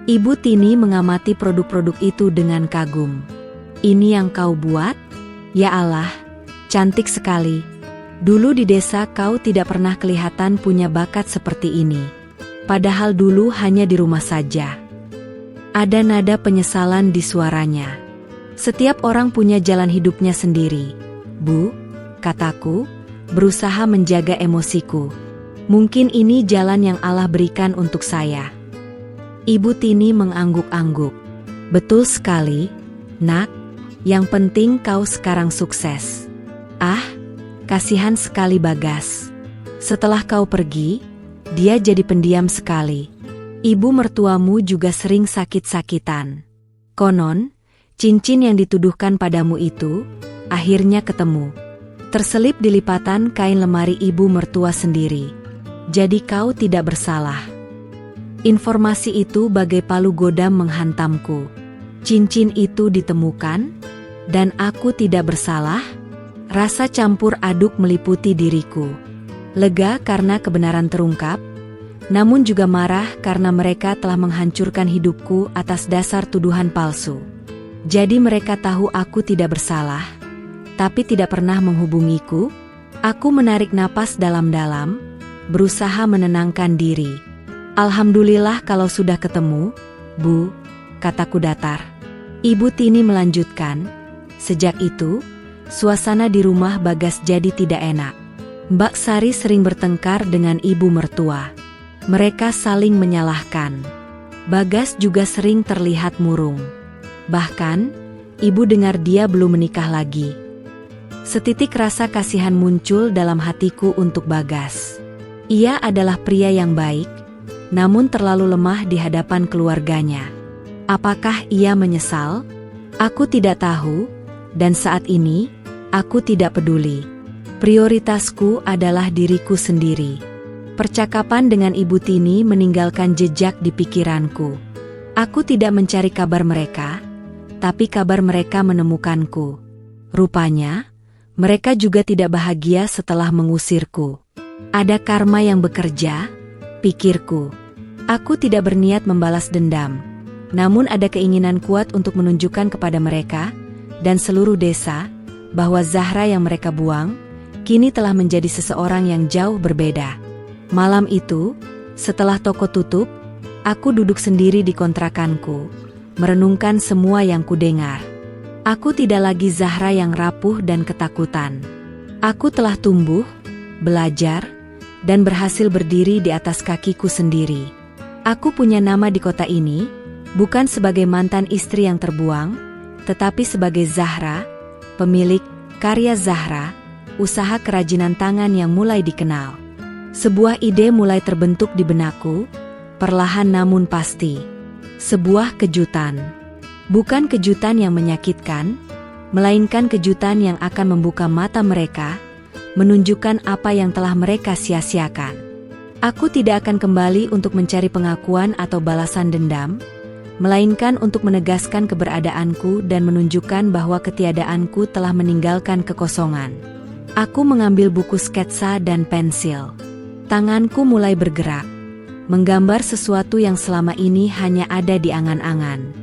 Ibu Tini mengamati produk-produk itu dengan kagum. Ini yang kau buat? Ya Allah, cantik sekali. Dulu di desa kau tidak pernah kelihatan punya bakat seperti ini. Padahal dulu hanya di rumah saja. Ada nada penyesalan di suaranya. Setiap orang punya jalan hidupnya sendiri. Bu, kataku, berusaha menjaga emosiku. Mungkin ini jalan yang Allah berikan untuk saya. Ibu Tini mengangguk-angguk. Betul sekali, Nak. Yang penting kau sekarang sukses. Ah, kasihan sekali Bagas. Setelah kau pergi, dia jadi pendiam sekali. Ibu mertuamu juga sering sakit-sakitan. Konon, cincin yang dituduhkan padamu itu, akhirnya ketemu. Terselip di lipatan kain lemari ibu mertua sendiri. Jadi kau tidak bersalah. Informasi itu bagai palu godam menghantamku. Cincin itu ditemukan, dan aku tidak bersalah? Rasa campur aduk meliputi diriku. Lega karena kebenaran terungkap, namun juga marah karena mereka telah menghancurkan hidupku atas dasar tuduhan palsu. Jadi mereka tahu aku tidak bersalah, tapi tidak pernah menghubungiku. Aku menarik napas dalam-dalam, berusaha menenangkan diri. Alhamdulillah kalau sudah ketemu, Bu, kataku datar. Ibu Tini melanjutkan, sejak itu, suasana di rumah Bagas jadi tidak enak. Mbak Sari sering bertengkar dengan ibu mertua. Mereka saling menyalahkan. Bagas juga sering terlihat murung. Bahkan, ibu dengar dia belum menikah lagi. Setitik rasa kasihan muncul dalam hatiku untuk Bagas. Ia adalah pria yang baik, namun terlalu lemah di hadapan keluarganya. Apakah ia menyesal? Aku tidak tahu, dan saat ini, aku tidak peduli. Prioritasku adalah diriku sendiri. Percakapan dengan Ibu Tini meninggalkan jejak di pikiranku. Aku tidak mencari kabar mereka, tapi kabar mereka menemukanku. Rupanya, mereka juga tidak bahagia setelah mengusirku. Ada karma yang bekerja, pikirku. Aku tidak berniat membalas dendam, namun ada keinginan kuat untuk menunjukkan kepada mereka dan seluruh desa bahwa Zahra yang mereka buang kini telah menjadi seseorang yang jauh berbeda. Malam itu, setelah toko tutup, aku duduk sendiri di kontrakanku, merenungkan semua yang kudengar. Aku tidak lagi Zahra yang rapuh dan ketakutan. Aku telah tumbuh, belajar, dan berhasil berdiri di atas kakiku sendiri. Aku punya nama di kota ini, bukan sebagai mantan istri yang terbuang, tetapi sebagai Zahra, pemilik karya Zahra, usaha kerajinan tangan yang mulai dikenal. Sebuah ide mulai terbentuk di benakku, perlahan namun pasti. Sebuah kejutan. Bukan kejutan yang menyakitkan, melainkan kejutan yang akan membuka mata mereka, menunjukkan apa yang telah mereka sia-siakan. Aku tidak akan kembali untuk mencari pengakuan atau balasan dendam, melainkan untuk menegaskan keberadaanku dan menunjukkan bahwa ketiadaanku telah meninggalkan kekosongan. Aku mengambil buku sketsa dan pensil. Tanganku mulai bergerak, menggambar sesuatu yang selama ini hanya ada di angan-angan.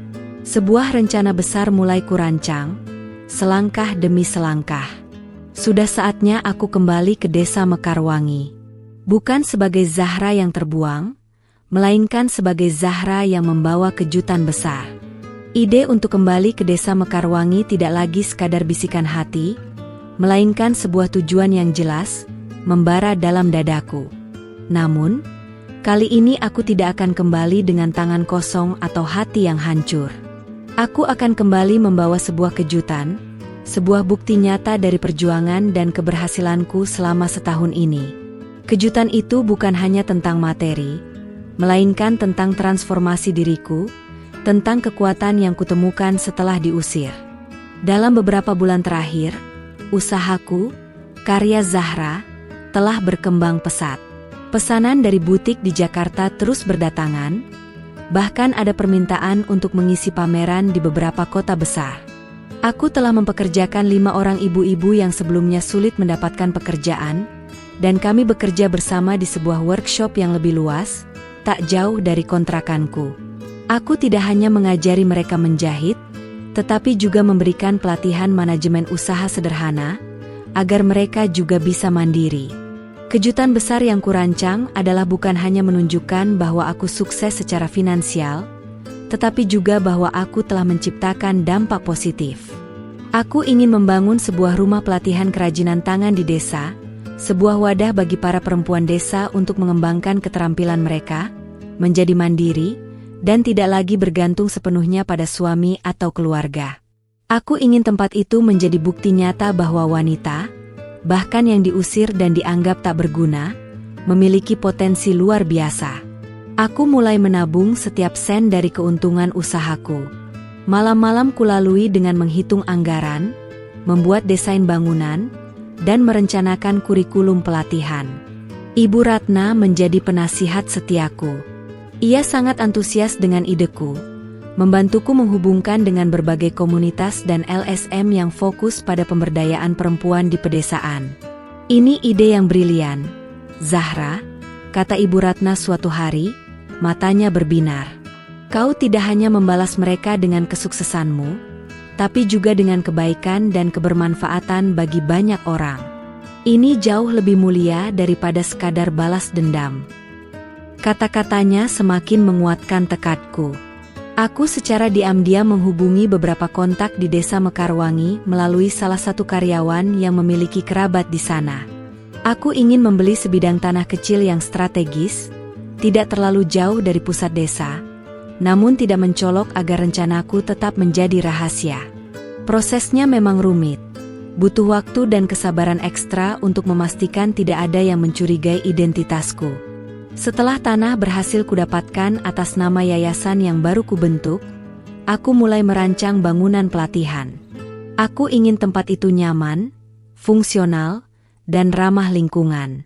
Sebuah rencana besar mulai kurancang, selangkah demi selangkah. Sudah saatnya aku kembali ke desa Mekarwangi. Bukan sebagai Zahra yang terbuang, melainkan sebagai Zahra yang membawa kejutan besar. Ide untuk kembali ke desa Mekarwangi tidak lagi sekadar bisikan hati, melainkan sebuah tujuan yang jelas, membara dalam dadaku. Namun, kali ini aku tidak akan kembali dengan tangan kosong atau hati yang hancur. Aku akan kembali membawa sebuah kejutan, sebuah bukti nyata dari perjuangan dan keberhasilanku selama setahun ini. Kejutan itu bukan hanya tentang materi, melainkan tentang transformasi diriku, tentang kekuatan yang kutemukan setelah diusir. Dalam beberapa bulan terakhir, usahaku, karya Zahra, telah berkembang pesat. Pesanan dari butik di Jakarta terus berdatangan, bahkan ada permintaan untuk mengisi pameran di beberapa kota besar. Aku telah mempekerjakan 5 orang ibu-ibu yang sebelumnya sulit mendapatkan pekerjaan, dan kami bekerja bersama di sebuah workshop yang lebih luas, tak jauh dari kontrakanku. Aku tidak hanya mengajari mereka menjahit, tetapi juga memberikan pelatihan manajemen usaha sederhana, agar mereka juga bisa mandiri. Kejutan besar yang kurancang adalah bukan hanya menunjukkan bahwa aku sukses secara finansial, tetapi juga bahwa aku telah menciptakan dampak positif. Aku ingin membangun sebuah rumah pelatihan kerajinan tangan di desa, sebuah wadah bagi para perempuan desa untuk mengembangkan keterampilan mereka, menjadi mandiri, dan tidak lagi bergantung sepenuhnya pada suami atau keluarga. Aku ingin tempat itu menjadi bukti nyata bahwa wanita, bahkan yang diusir dan dianggap tak berguna, memiliki potensi luar biasa. Aku mulai menabung setiap sen dari keuntungan usahaku. Malam-malam kulalui dengan menghitung anggaran, membuat desain bangunan, dan merencanakan kurikulum pelatihan. Ibu Ratna menjadi penasihat setiaku. Ia sangat antusias dengan ideku, membantuku menghubungkan dengan berbagai komunitas dan LSM yang fokus pada pemberdayaan perempuan di pedesaan. Ini ide yang brilian, Zahra, kata Ibu Ratna suatu hari, matanya berbinar. Kau tidak hanya membalas mereka dengan kesuksesanmu, tapi juga dengan kebaikan dan kebermanfaatan bagi banyak orang. Ini jauh lebih mulia daripada sekadar balas dendam. Kata-katanya semakin menguatkan tekadku. Aku secara diam-diam menghubungi beberapa kontak di desa Mekarwangi melalui salah satu karyawan yang memiliki kerabat di sana. Aku ingin membeli sebidang tanah kecil yang strategis, tidak terlalu jauh dari pusat desa, namun tidak mencolok agar rencanaku tetap menjadi rahasia. Prosesnya memang rumit, butuh waktu dan kesabaran ekstra untuk memastikan tidak ada yang mencurigai identitasku. Setelah tanah berhasil kudapatkan atas nama yayasan yang baru kubentuk, aku mulai merancang bangunan pelatihan. Aku ingin tempat itu nyaman, fungsional, dan ramah lingkungan.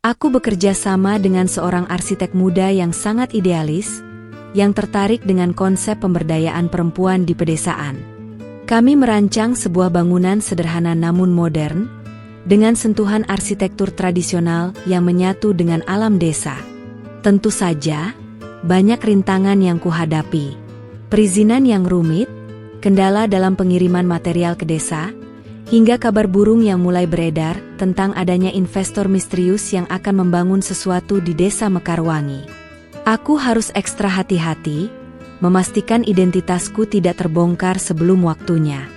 Aku bekerja sama dengan seorang arsitek muda yang sangat idealis, yang tertarik dengan konsep pemberdayaan perempuan di pedesaan. Kami merancang sebuah bangunan sederhana namun modern, dengan sentuhan arsitektur tradisional yang menyatu dengan alam desa. Tentu saja, banyak rintangan yang kuhadapi. Perizinan yang rumit, kendala dalam pengiriman material ke desa, hingga kabar burung yang mulai beredar tentang adanya investor misterius yang akan membangun sesuatu di desa Mekarwangi. Aku harus ekstra hati-hati, memastikan identitasku tidak terbongkar sebelum waktunya.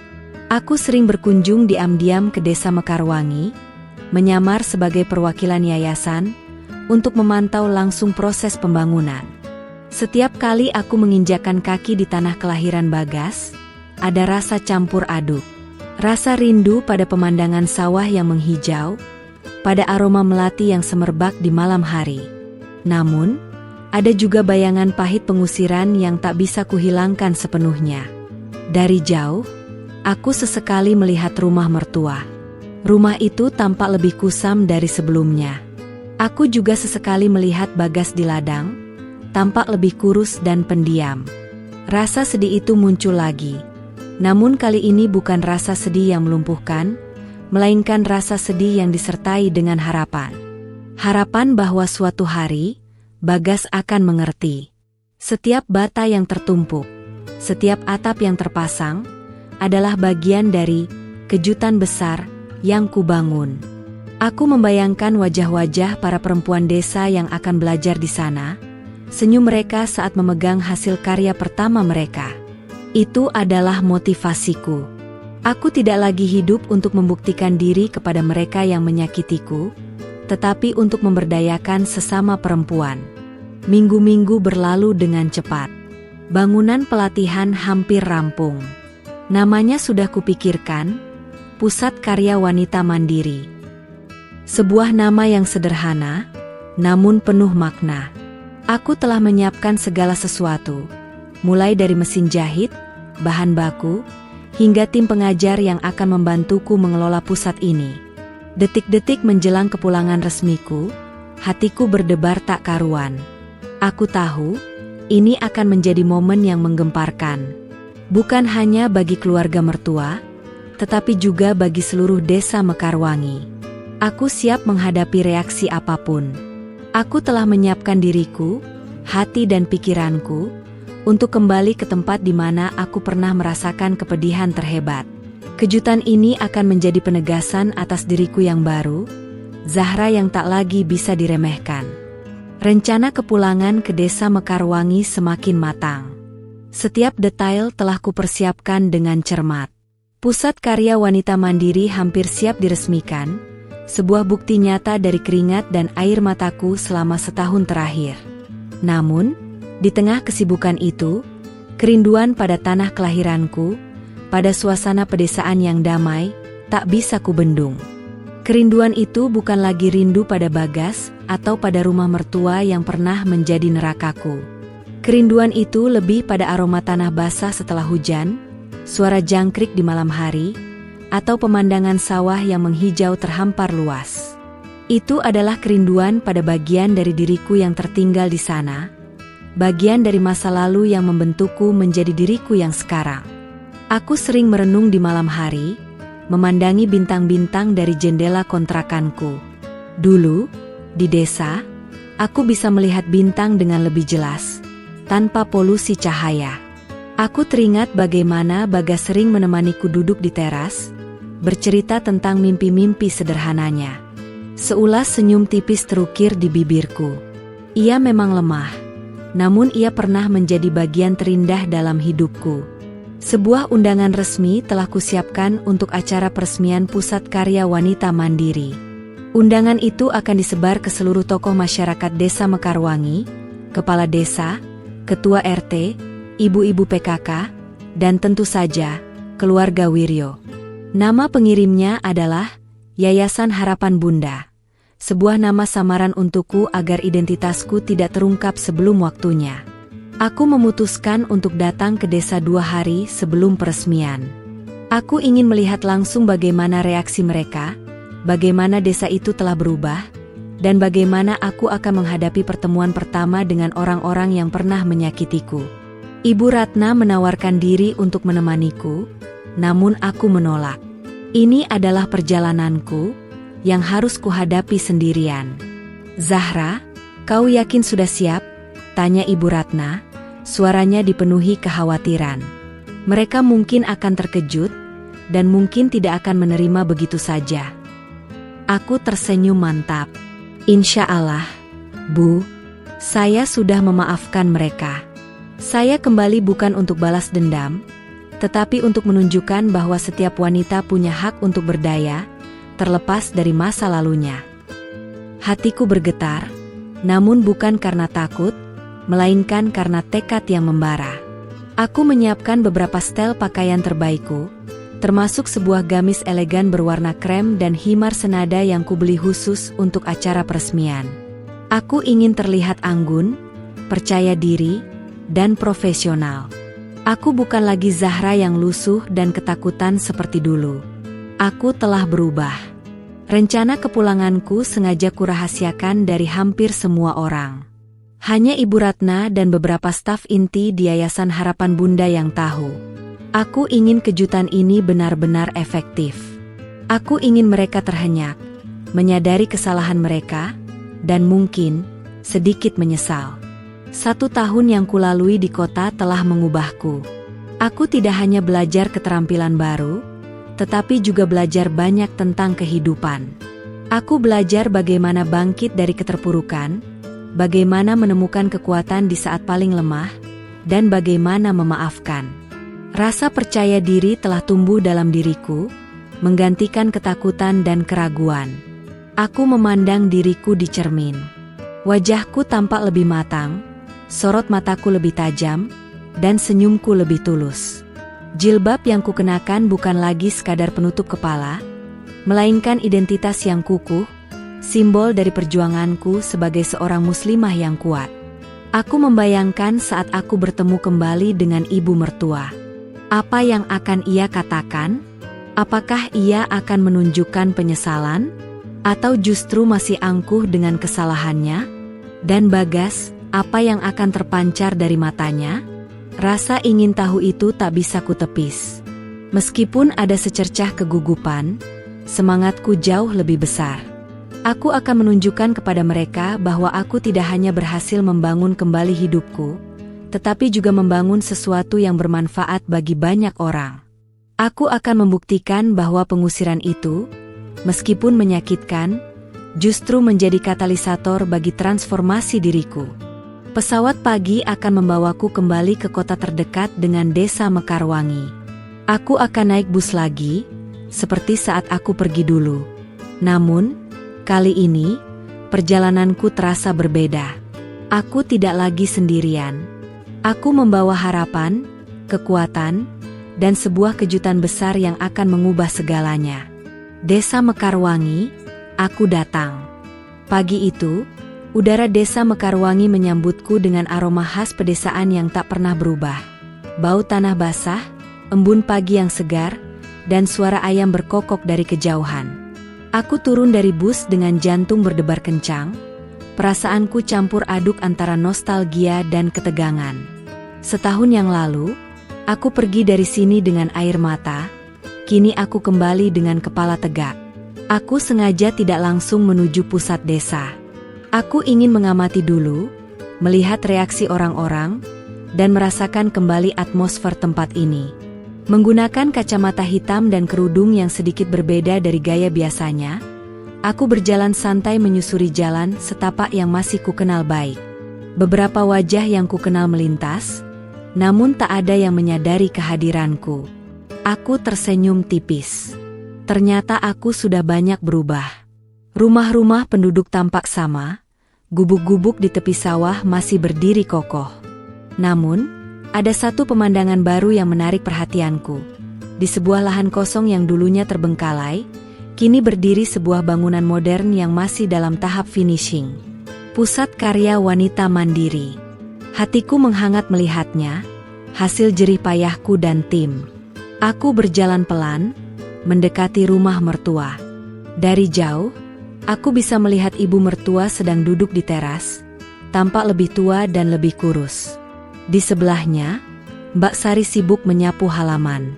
Aku sering berkunjung diam-diam ke desa Mekarwangi, menyamar sebagai perwakilan yayasan, untuk memantau langsung proses pembangunan. Setiap kali aku menginjakkan kaki di tanah kelahiran Bagas, ada rasa campur aduk. Rasa rindu pada pemandangan sawah yang menghijau, pada aroma melati yang semerbak di malam hari. Namun, ada juga bayangan pahit pengusiran yang tak bisa kuhilangkan sepenuhnya. Dari jauh, aku sesekali melihat rumah mertua. Rumah itu tampak lebih kusam dari sebelumnya. Aku juga sesekali melihat Bagas di ladang, tampak lebih kurus dan pendiam. Rasa sedih itu muncul lagi. Namun kali ini bukan rasa sedih yang melumpuhkan, melainkan rasa sedih yang disertai dengan harapan. Harapan bahwa suatu hari, Bagas akan mengerti. Setiap bata yang tertumpuk, setiap atap yang terpasang, adalah bagian dari kejutan besar yang kubangun. Aku membayangkan wajah-wajah para perempuan desa yang akan belajar di sana, senyum mereka saat memegang hasil karya pertama mereka. Itu adalah motivasiku. Aku tidak lagi hidup untuk membuktikan diri kepada mereka yang menyakitiku, tetapi untuk memberdayakan sesama perempuan. Minggu-minggu berlalu dengan cepat. Bangunan pelatihan hampir rampung. Namanya sudah kupikirkan, Pusat Karya Wanita Mandiri. Sebuah nama yang sederhana, namun penuh makna. Aku telah menyiapkan segala sesuatu, mulai dari mesin jahit, bahan baku, hingga tim pengajar yang akan membantuku mengelola pusat ini. Detik-detik menjelang kepulangan resmiku, hatiku berdebar tak karuan. Aku tahu, ini akan menjadi momen yang menggemparkan. Bukan hanya bagi keluarga mertua, tetapi juga bagi seluruh desa Mekarwangi. Aku siap menghadapi reaksi apapun. Aku telah menyiapkan diriku, hati dan pikiranku, untuk kembali ke tempat di mana aku pernah merasakan kepedihan terhebat. Kejutan ini akan menjadi penegasan atas diriku yang baru, Zahra yang tak lagi bisa diremehkan. Rencana kepulangan ke desa Mekarwangi semakin matang. Setiap detail telah kupersiapkan dengan cermat. Pusat Karya Wanita Mandiri hampir siap diresmikan, sebuah bukti nyata dari keringat dan air mataku selama setahun terakhir. Namun, di tengah kesibukan itu, kerinduan pada tanah kelahiranku, pada suasana pedesaan yang damai, tak bisa kubendung. Kerinduan itu bukan lagi rindu pada Bagas atau pada rumah mertua yang pernah menjadi nerakaku. Kerinduan itu lebih pada aroma tanah basah setelah hujan, suara jangkrik di malam hari, atau pemandangan sawah yang menghijau terhampar luas. Itu adalah kerinduan pada bagian dari diriku yang tertinggal di sana, bagian dari masa lalu yang membentukku menjadi diriku yang sekarang. Aku sering merenung di malam hari, memandangi bintang-bintang dari jendela kontrakanku. Dulu, di desa, aku bisa melihat bintang dengan lebih jelas, tanpa polusi cahaya. Aku teringat bagaimana Bagas sering menemaniku duduk di teras, bercerita tentang mimpi-mimpi sederhananya. Seulas senyum tipis terukir di bibirku. Ia memang lemah, namun ia pernah menjadi bagian terindah dalam hidupku. Sebuah undangan resmi telah kusiapkan untuk acara peresmian Pusat Karya Wanita Mandiri. Undangan itu akan disebar ke seluruh tokoh masyarakat desa Mekarwangi, kepala desa, ketua RT, ibu-ibu PKK, dan tentu saja, keluarga Wiryo. Nama pengirimnya adalah Yayasan Harapan Bunda. Sebuah nama samaran untukku agar identitasku tidak terungkap sebelum waktunya. Aku memutuskan untuk datang ke desa 2 hari sebelum peresmian. Aku ingin melihat langsung bagaimana reaksi mereka, bagaimana desa itu telah berubah, dan bagaimana aku akan menghadapi pertemuan pertama dengan orang-orang yang pernah menyakitiku. Ibu Ratna menawarkan diri untuk menemaniku, namun aku menolak. Ini adalah perjalananku, yang harus kuhadapi sendirian. Zahra, kau yakin sudah siap? Tanya Ibu Ratna. Suaranya dipenuhi kekhawatiran. Mereka mungkin akan terkejut, dan mungkin tidak akan menerima begitu saja. Aku tersenyum mantap. Insya Allah, Bu, saya sudah memaafkan mereka. Saya kembali bukan untuk balas dendam, tetapi untuk menunjukkan bahwa setiap wanita punya hak untuk berdaya, terlepas dari masa lalunya. Hatiku bergetar, namun bukan karena takut, melainkan karena tekad yang membara. Aku menyiapkan beberapa setel pakaian terbaikku, termasuk sebuah gamis elegan berwarna krem dan himar senada yang kubeli khusus untuk acara peresmian. Aku ingin terlihat anggun, percaya diri, dan profesional. Aku bukan lagi Zahra yang lusuh dan ketakutan seperti dulu. Aku telah berubah. Rencana kepulanganku sengaja kurahasiakan dari hampir semua orang. Hanya Ibu Ratna dan beberapa staf inti di Yayasan Harapan Bunda yang tahu. Aku ingin kejutan ini benar-benar efektif. Aku ingin mereka terhenyak, menyadari kesalahan mereka, dan mungkin sedikit menyesal. 1 tahun yang kulalui di kota telah mengubahku. Aku tidak hanya belajar keterampilan baru, tetapi juga belajar banyak tentang kehidupan. Aku belajar bagaimana bangkit dari keterpurukan, bagaimana menemukan kekuatan di saat paling lemah, dan bagaimana memaafkan. Rasa percaya diri telah tumbuh dalam diriku, menggantikan ketakutan dan keraguan. Aku memandang diriku di cermin. Wajahku tampak lebih matang, sorot mataku lebih tajam, dan senyumku lebih tulus. Jilbab yang kukenakan bukan lagi sekadar penutup kepala, melainkan identitas yang kukuh, simbol dari perjuanganku sebagai seorang muslimah yang kuat. Aku membayangkan saat aku bertemu kembali dengan ibu mertua. Apa yang akan ia katakan? Apakah ia akan menunjukkan penyesalan? Atau justru masih angkuh dengan kesalahannya? Dan Bagas, apa yang akan terpancar dari matanya? Rasa ingin tahu itu tak bisa kutepis. Meskipun ada secercah kegugupan, semangatku jauh lebih besar. Aku akan menunjukkan kepada mereka bahwa aku tidak hanya berhasil membangun kembali hidupku, tetapi juga membangun sesuatu yang bermanfaat bagi banyak orang. Aku akan membuktikan bahwa pengusiran itu, meskipun menyakitkan, justru menjadi katalisator bagi transformasi diriku. Pesawat pagi akan membawaku kembali ke kota terdekat dengan desa Mekarwangi. Aku akan naik bus lagi, seperti saat aku pergi dulu. Namun, kali ini, perjalananku terasa berbeda. Aku tidak lagi sendirian. Aku membawa harapan, kekuatan, dan sebuah kejutan besar yang akan mengubah segalanya. Desa Mekarwangi, aku datang. Pagi itu, udara desa Mekarwangi menyambutku dengan aroma khas pedesaan yang tak pernah berubah. Bau tanah basah, embun pagi yang segar, dan suara ayam berkokok dari kejauhan. Aku turun dari bus dengan jantung berdebar kencang, perasaanku campur aduk antara nostalgia dan ketegangan. Setahun yang lalu, aku pergi dari sini dengan air mata, kini aku kembali dengan kepala tegak. Aku sengaja tidak langsung menuju pusat desa. Aku ingin mengamati dulu, melihat reaksi orang-orang, dan merasakan kembali atmosfer tempat ini. Menggunakan kacamata hitam dan kerudung yang sedikit berbeda dari gaya biasanya, aku berjalan santai menyusuri jalan setapak yang masih kukenal baik. Beberapa wajah yang kukenal melintas, namun tak ada yang menyadari kehadiranku. Aku tersenyum tipis. Ternyata aku sudah banyak berubah. Rumah-rumah penduduk tampak sama, gubuk-gubuk di tepi sawah masih berdiri kokoh. Namun, ada satu pemandangan baru yang menarik perhatianku. Di sebuah lahan kosong yang dulunya terbengkalai, kini berdiri sebuah bangunan modern yang masih dalam tahap finishing. Pusat Karya Wanita Mandiri. Hatiku menghangat melihatnya, hasil jerih payahku dan tim. Aku berjalan pelan, mendekati rumah mertua. Dari jauh, aku bisa melihat ibu mertua sedang duduk di teras, tampak lebih tua dan lebih kurus. Di sebelahnya, Mbak Sari sibuk menyapu halaman.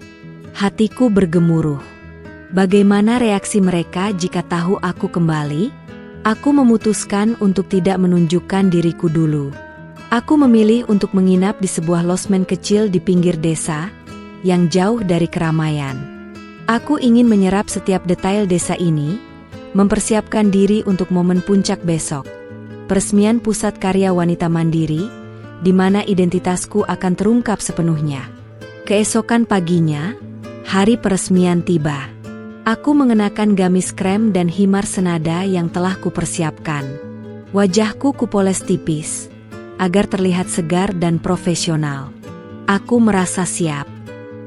Hatiku bergemuruh. Bagaimana reaksi mereka jika tahu aku kembali? Aku memutuskan untuk tidak menunjukkan diriku dulu. Aku memilih untuk menginap di sebuah losmen kecil di pinggir desa, yang jauh dari keramaian. Aku ingin menyerap setiap detail desa ini, mempersiapkan diri untuk momen puncak besok. Peresmian Pusat Karya Wanita Mandiri, di mana identitasku akan terungkap sepenuhnya. Keesokan paginya, hari peresmian tiba. Aku mengenakan gamis krem dan himar senada yang telah kupersiapkan. Wajahku kupoles tipis, agar terlihat segar dan profesional. Aku merasa siap.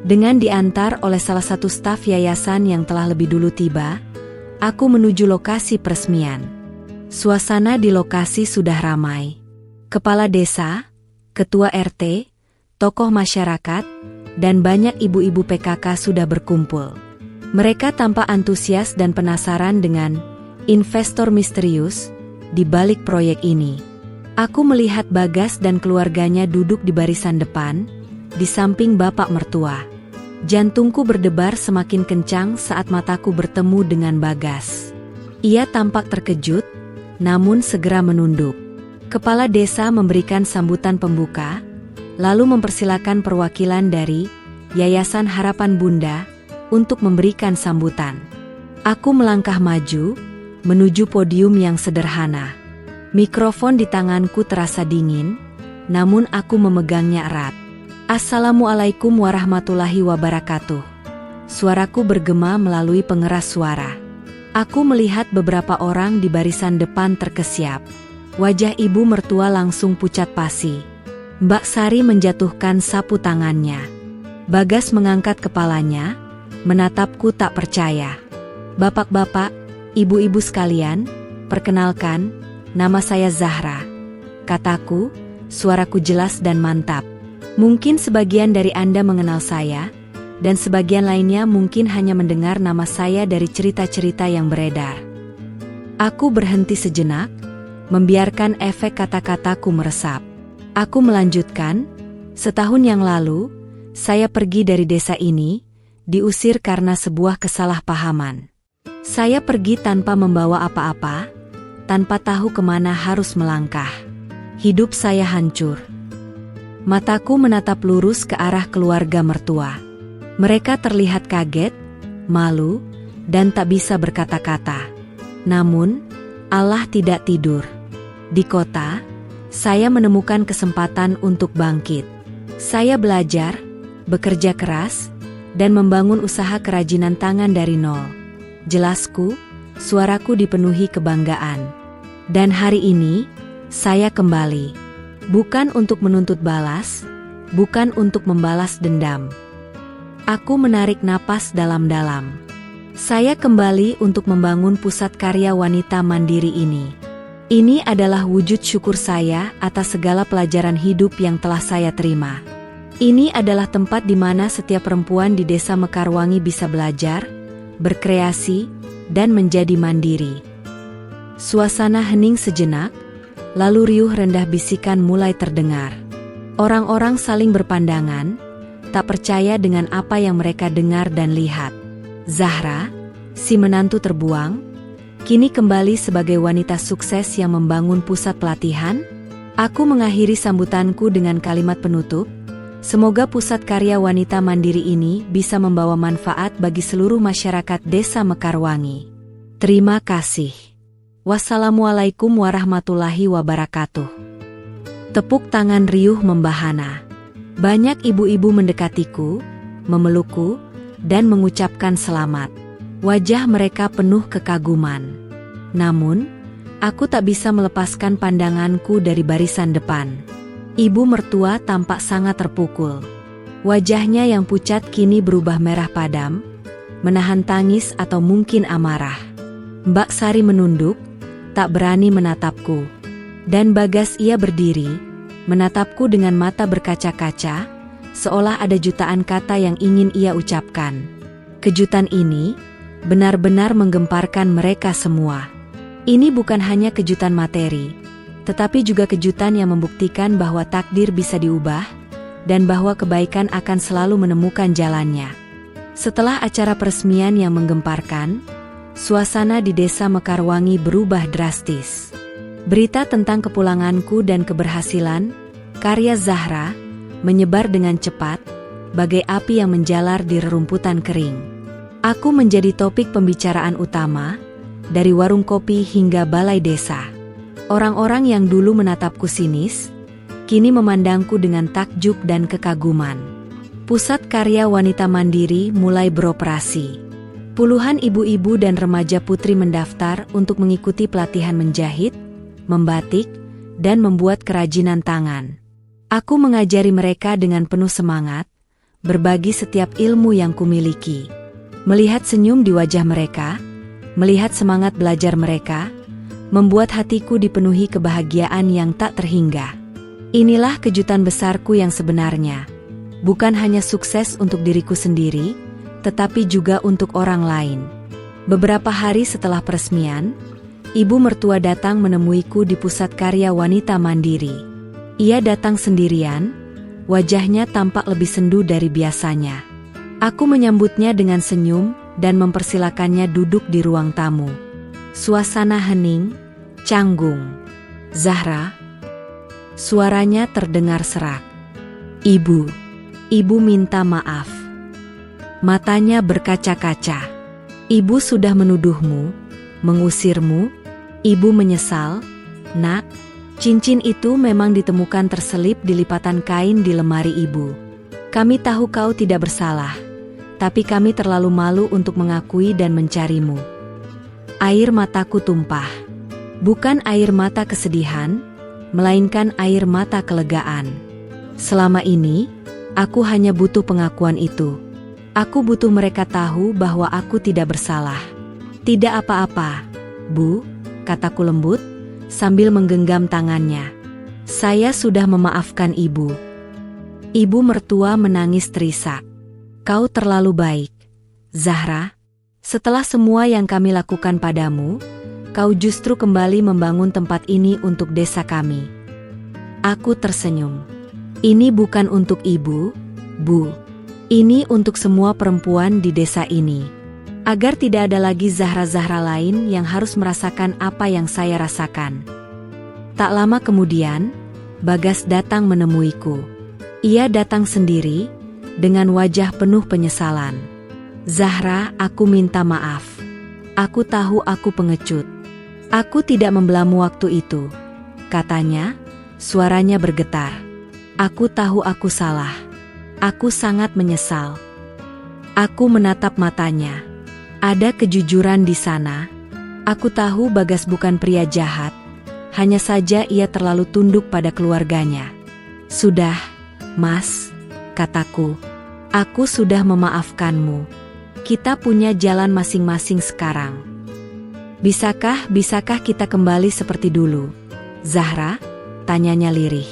Dengan diantar oleh salah satu staf yayasan yang telah lebih dulu tiba, aku menuju lokasi peresmian. Suasana di lokasi sudah ramai. Kepala desa, ketua RT, tokoh masyarakat, dan banyak ibu-ibu PKK sudah berkumpul. Mereka tampak antusias dan penasaran dengan investor misterius di balik proyek ini. Aku melihat Bagas dan keluarganya duduk di barisan depan, di samping bapak mertua. Jantungku berdebar semakin kencang saat mataku bertemu dengan Bagas. Ia tampak terkejut, namun segera menunduk. Kepala desa memberikan sambutan pembuka, lalu mempersilakan perwakilan dari Yayasan Harapan Bunda untuk memberikan sambutan. Aku melangkah maju, menuju podium yang sederhana. Mikrofon di tanganku terasa dingin, namun aku memegangnya erat. Assalamualaikum warahmatullahi wabarakatuh. Suaraku bergema melalui pengeras suara. Aku melihat beberapa orang di barisan depan terkesiap. Wajah ibu mertua langsung pucat pasi. Mbak Sari menjatuhkan sapu tangannya. Bagas mengangkat kepalanya, menatapku tak percaya. Bapak-bapak, ibu-ibu sekalian, perkenalkan, nama saya Zahra. Kataku, suaraku jelas dan mantap. Mungkin sebagian dari Anda mengenal saya, dan sebagian lainnya mungkin hanya mendengar nama saya dari cerita-cerita yang beredar. Aku berhenti sejenak, membiarkan efek kata-kataku meresap. Aku melanjutkan, setahun yang lalu, saya pergi dari desa ini, diusir karena sebuah kesalahpahaman. Saya pergi tanpa membawa apa-apa, tanpa tahu kemana harus melangkah. Hidup saya hancur. Mataku menatap lurus ke arah keluarga mertua. Mereka terlihat kaget, malu, dan tak bisa berkata-kata. Namun, Allah tidak tidur. Di kota, saya menemukan kesempatan untuk bangkit. Saya belajar, bekerja keras, dan membangun usaha kerajinan tangan dari nol. Jelasku, suaraku dipenuhi kebanggaan. Dan hari ini, saya kembali. Bukan untuk menuntut balas, bukan untuk membalas dendam. Aku menarik napas dalam-dalam. Saya kembali untuk membangun pusat karya wanita mandiri ini. Ini adalah wujud syukur saya atas segala pelajaran hidup yang telah saya terima. Ini adalah tempat di mana setiap perempuan di desa Mekarwangi bisa belajar, berkreasi, dan menjadi mandiri. Suasana hening sejenak, lalu riuh rendah bisikan mulai terdengar. Orang-orang saling berpandangan, tak percaya dengan apa yang mereka dengar dan lihat. Zahra, si menantu terbuang, kini kembali sebagai wanita sukses yang membangun pusat pelatihan. Aku mengakhiri sambutanku dengan kalimat penutup. Semoga pusat karya wanita mandiri ini bisa membawa manfaat bagi seluruh masyarakat desa Mekarwangi. Terima kasih. Wassalamualaikum warahmatullahi wabarakatuh. Tepuk tangan riuh membahana. Banyak ibu-ibu mendekatiku, memelukku, dan mengucapkan selamat. Wajah mereka penuh kekaguman. Namun, aku tak bisa melepaskan pandanganku dari barisan depan. Ibu mertua tampak sangat terpukul. Wajahnya yang pucat kini berubah merah padam, menahan tangis atau mungkin amarah. Mbak Sari menunduk, tak berani menatapku. Dan Bagas ia berdiri, menatapku dengan mata berkaca-kaca, seolah ada jutaan kata yang ingin ia ucapkan. Kejutan ini benar-benar menggemparkan mereka semua. Ini bukan hanya kejutan materi, tetapi juga kejutan yang membuktikan bahwa takdir bisa diubah, dan bahwa kebaikan akan selalu menemukan jalannya. Setelah acara peresmian yang menggemparkan, suasana di desa Mekarwangi berubah drastis. Berita tentang kepulanganku dan keberhasilan karya Zahra menyebar dengan cepat, bagai api yang menjalar di rerumputan kering. Aku menjadi topik pembicaraan utama, dari warung kopi hingga balai desa. Orang-orang yang dulu menatapku sinis, kini memandangku dengan takjub dan kekaguman. Pusat karya wanita mandiri mulai beroperasi. Puluhan ibu-ibu dan remaja putri mendaftar untuk mengikuti pelatihan menjahit, membatik, dan membuat kerajinan tangan. Aku mengajari mereka dengan penuh semangat, berbagi setiap ilmu yang kumiliki. Melihat senyum di wajah mereka, melihat semangat belajar mereka, membuat hatiku dipenuhi kebahagiaan yang tak terhingga. Inilah kejutan besarku yang sebenarnya. Bukan hanya sukses untuk diriku sendiri, tetapi juga untuk orang lain. Beberapa hari setelah peresmian, ibu mertua datang menemuiku di pusat karya wanita mandiri. Ia datang sendirian, wajahnya tampak lebih sendu dari biasanya. Aku menyambutnya dengan senyum dan mempersilakannya duduk di ruang tamu. Suasana hening, Canggung. Zahra. Suaranya terdengar serak. Ibu. Ibu minta maaf. Matanya berkaca-kaca. Ibu sudah menuduhmu, mengusirmu. Ibu menyesal. Nak, cincin itu memang ditemukan terselip di lipatan kain di lemari ibu. Kami tahu kau tidak bersalah, tapi kami terlalu malu untuk mengakui dan mencarimu. Air mataku tumpah. Bukan air mata kesedihan, melainkan air mata kelegaan. Selama ini, aku hanya butuh pengakuan itu. Aku butuh mereka tahu bahwa aku tidak bersalah. Tidak apa-apa, Bu, kataku lembut, sambil menggenggam tangannya. Saya sudah memaafkan ibu. Ibu mertua menangis terisak. Kau terlalu baik, Zahra. Setelah semua yang kami lakukan padamu, kau justru kembali membangun tempat ini untuk desa kami. Aku tersenyum. Ini bukan untuk ibu, Bu. Ini untuk semua perempuan di desa ini. Agar tidak ada lagi Zahra-Zahra lain yang harus merasakan apa yang saya rasakan. Tak lama kemudian, Bagas datang menemuiku. Ia datang sendiri, dengan wajah penuh penyesalan. Zahra, aku minta maaf. Aku tahu aku pengecut. Aku tidak membelamu waktu itu, katanya, suaranya bergetar. Aku tahu aku salah. Aku sangat menyesal. Aku menatap matanya. Ada kejujuran di sana. Aku tahu Bagas bukan pria jahat. Hanya saja ia terlalu tunduk pada keluarganya. Sudah, Mas, kataku. Aku sudah memaafkanmu. Kita punya jalan masing-masing sekarang. Bisakah kita kembali seperti dulu? Zahra, tanyanya lirih.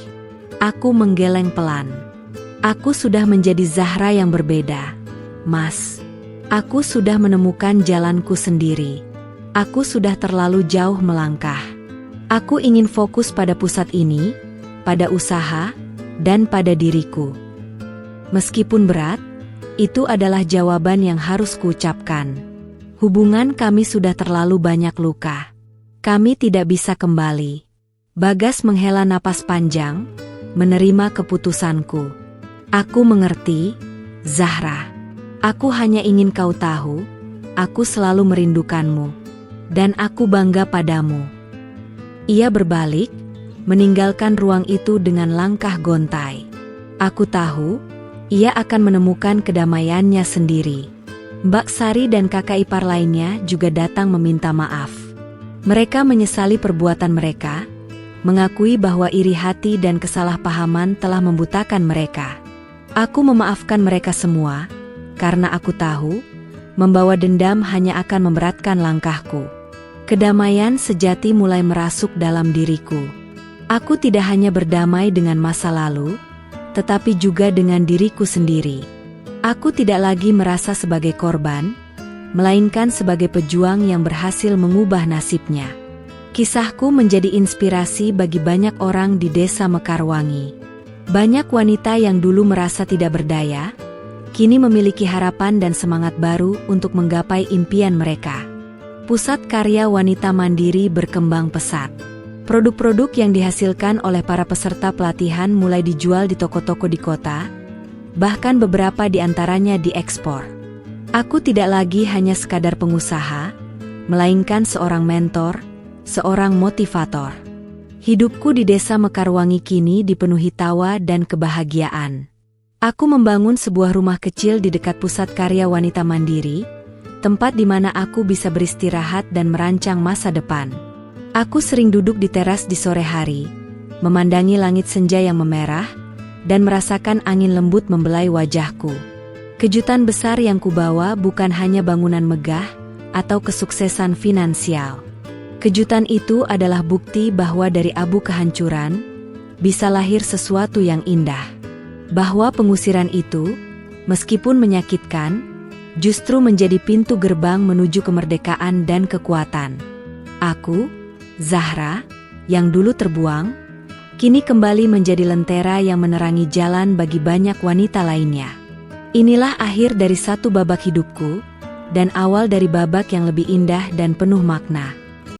Aku menggeleng pelan. Aku sudah menjadi Zahra yang berbeda, Mas. Aku sudah menemukan jalanku sendiri. Aku sudah terlalu jauh melangkah. Aku ingin fokus pada pusat ini, pada usaha, dan pada diriku. Meskipun berat, itu adalah jawaban yang harus kuucapkan. Hubungan kami sudah terlalu banyak luka. Kami tidak bisa kembali. Bagas menghela napas panjang, menerima keputusanku. Aku mengerti, Zahra. Aku hanya ingin kau tahu, aku selalu merindukanmu. Dan aku bangga padamu. Ia berbalik, meninggalkan ruang itu dengan langkah gontai. Aku tahu, ia akan menemukan kedamaiannya sendiri. Mbak Sari dan kakak ipar lainnya juga datang meminta maaf. Mereka menyesali perbuatan mereka, mengakui bahwa iri hati dan kesalahpahaman telah membutakan mereka. Aku memaafkan mereka semua, karena aku tahu, membawa dendam hanya akan memberatkan langkahku. Kedamaian sejati mulai merasuk dalam diriku. Aku tidak hanya berdamai dengan masa lalu, tetapi juga dengan diriku sendiri. Aku tidak lagi merasa sebagai korban, melainkan sebagai pejuang yang berhasil mengubah nasibnya. Kisahku menjadi inspirasi bagi banyak orang di desa Mekarwangi. Banyak wanita yang dulu merasa tidak berdaya, kini memiliki harapan dan semangat baru untuk menggapai impian mereka. Pusat karya wanita mandiri berkembang pesat. Produk-produk yang dihasilkan oleh para peserta pelatihan mulai dijual di toko-toko di kota, bahkan beberapa di antaranya diekspor. Aku tidak lagi hanya sekadar pengusaha, melainkan seorang mentor, seorang motivator. Hidupku di desa Mekarwangi kini dipenuhi tawa dan kebahagiaan. Aku membangun sebuah rumah kecil di dekat pusat karya wanita mandiri, tempat di mana aku bisa beristirahat dan merancang masa depan. Aku sering duduk di teras di sore hari, memandangi langit senja yang memerah, dan merasakan angin lembut membelai wajahku. Kejutan besar yang kubawa bukan hanya bangunan megah atau kesuksesan finansial. Kejutan itu adalah bukti bahwa dari abu kehancuran, bisa lahir sesuatu yang indah. Bahwa pengusiran itu, meskipun menyakitkan, justru menjadi pintu gerbang menuju kemerdekaan dan kekuatan. Aku, Zahra, yang dulu terbuang, kini kembali menjadi lentera yang menerangi jalan bagi banyak wanita lainnya. Inilah akhir dari satu babak hidupku, dan awal dari babak yang lebih indah dan penuh makna.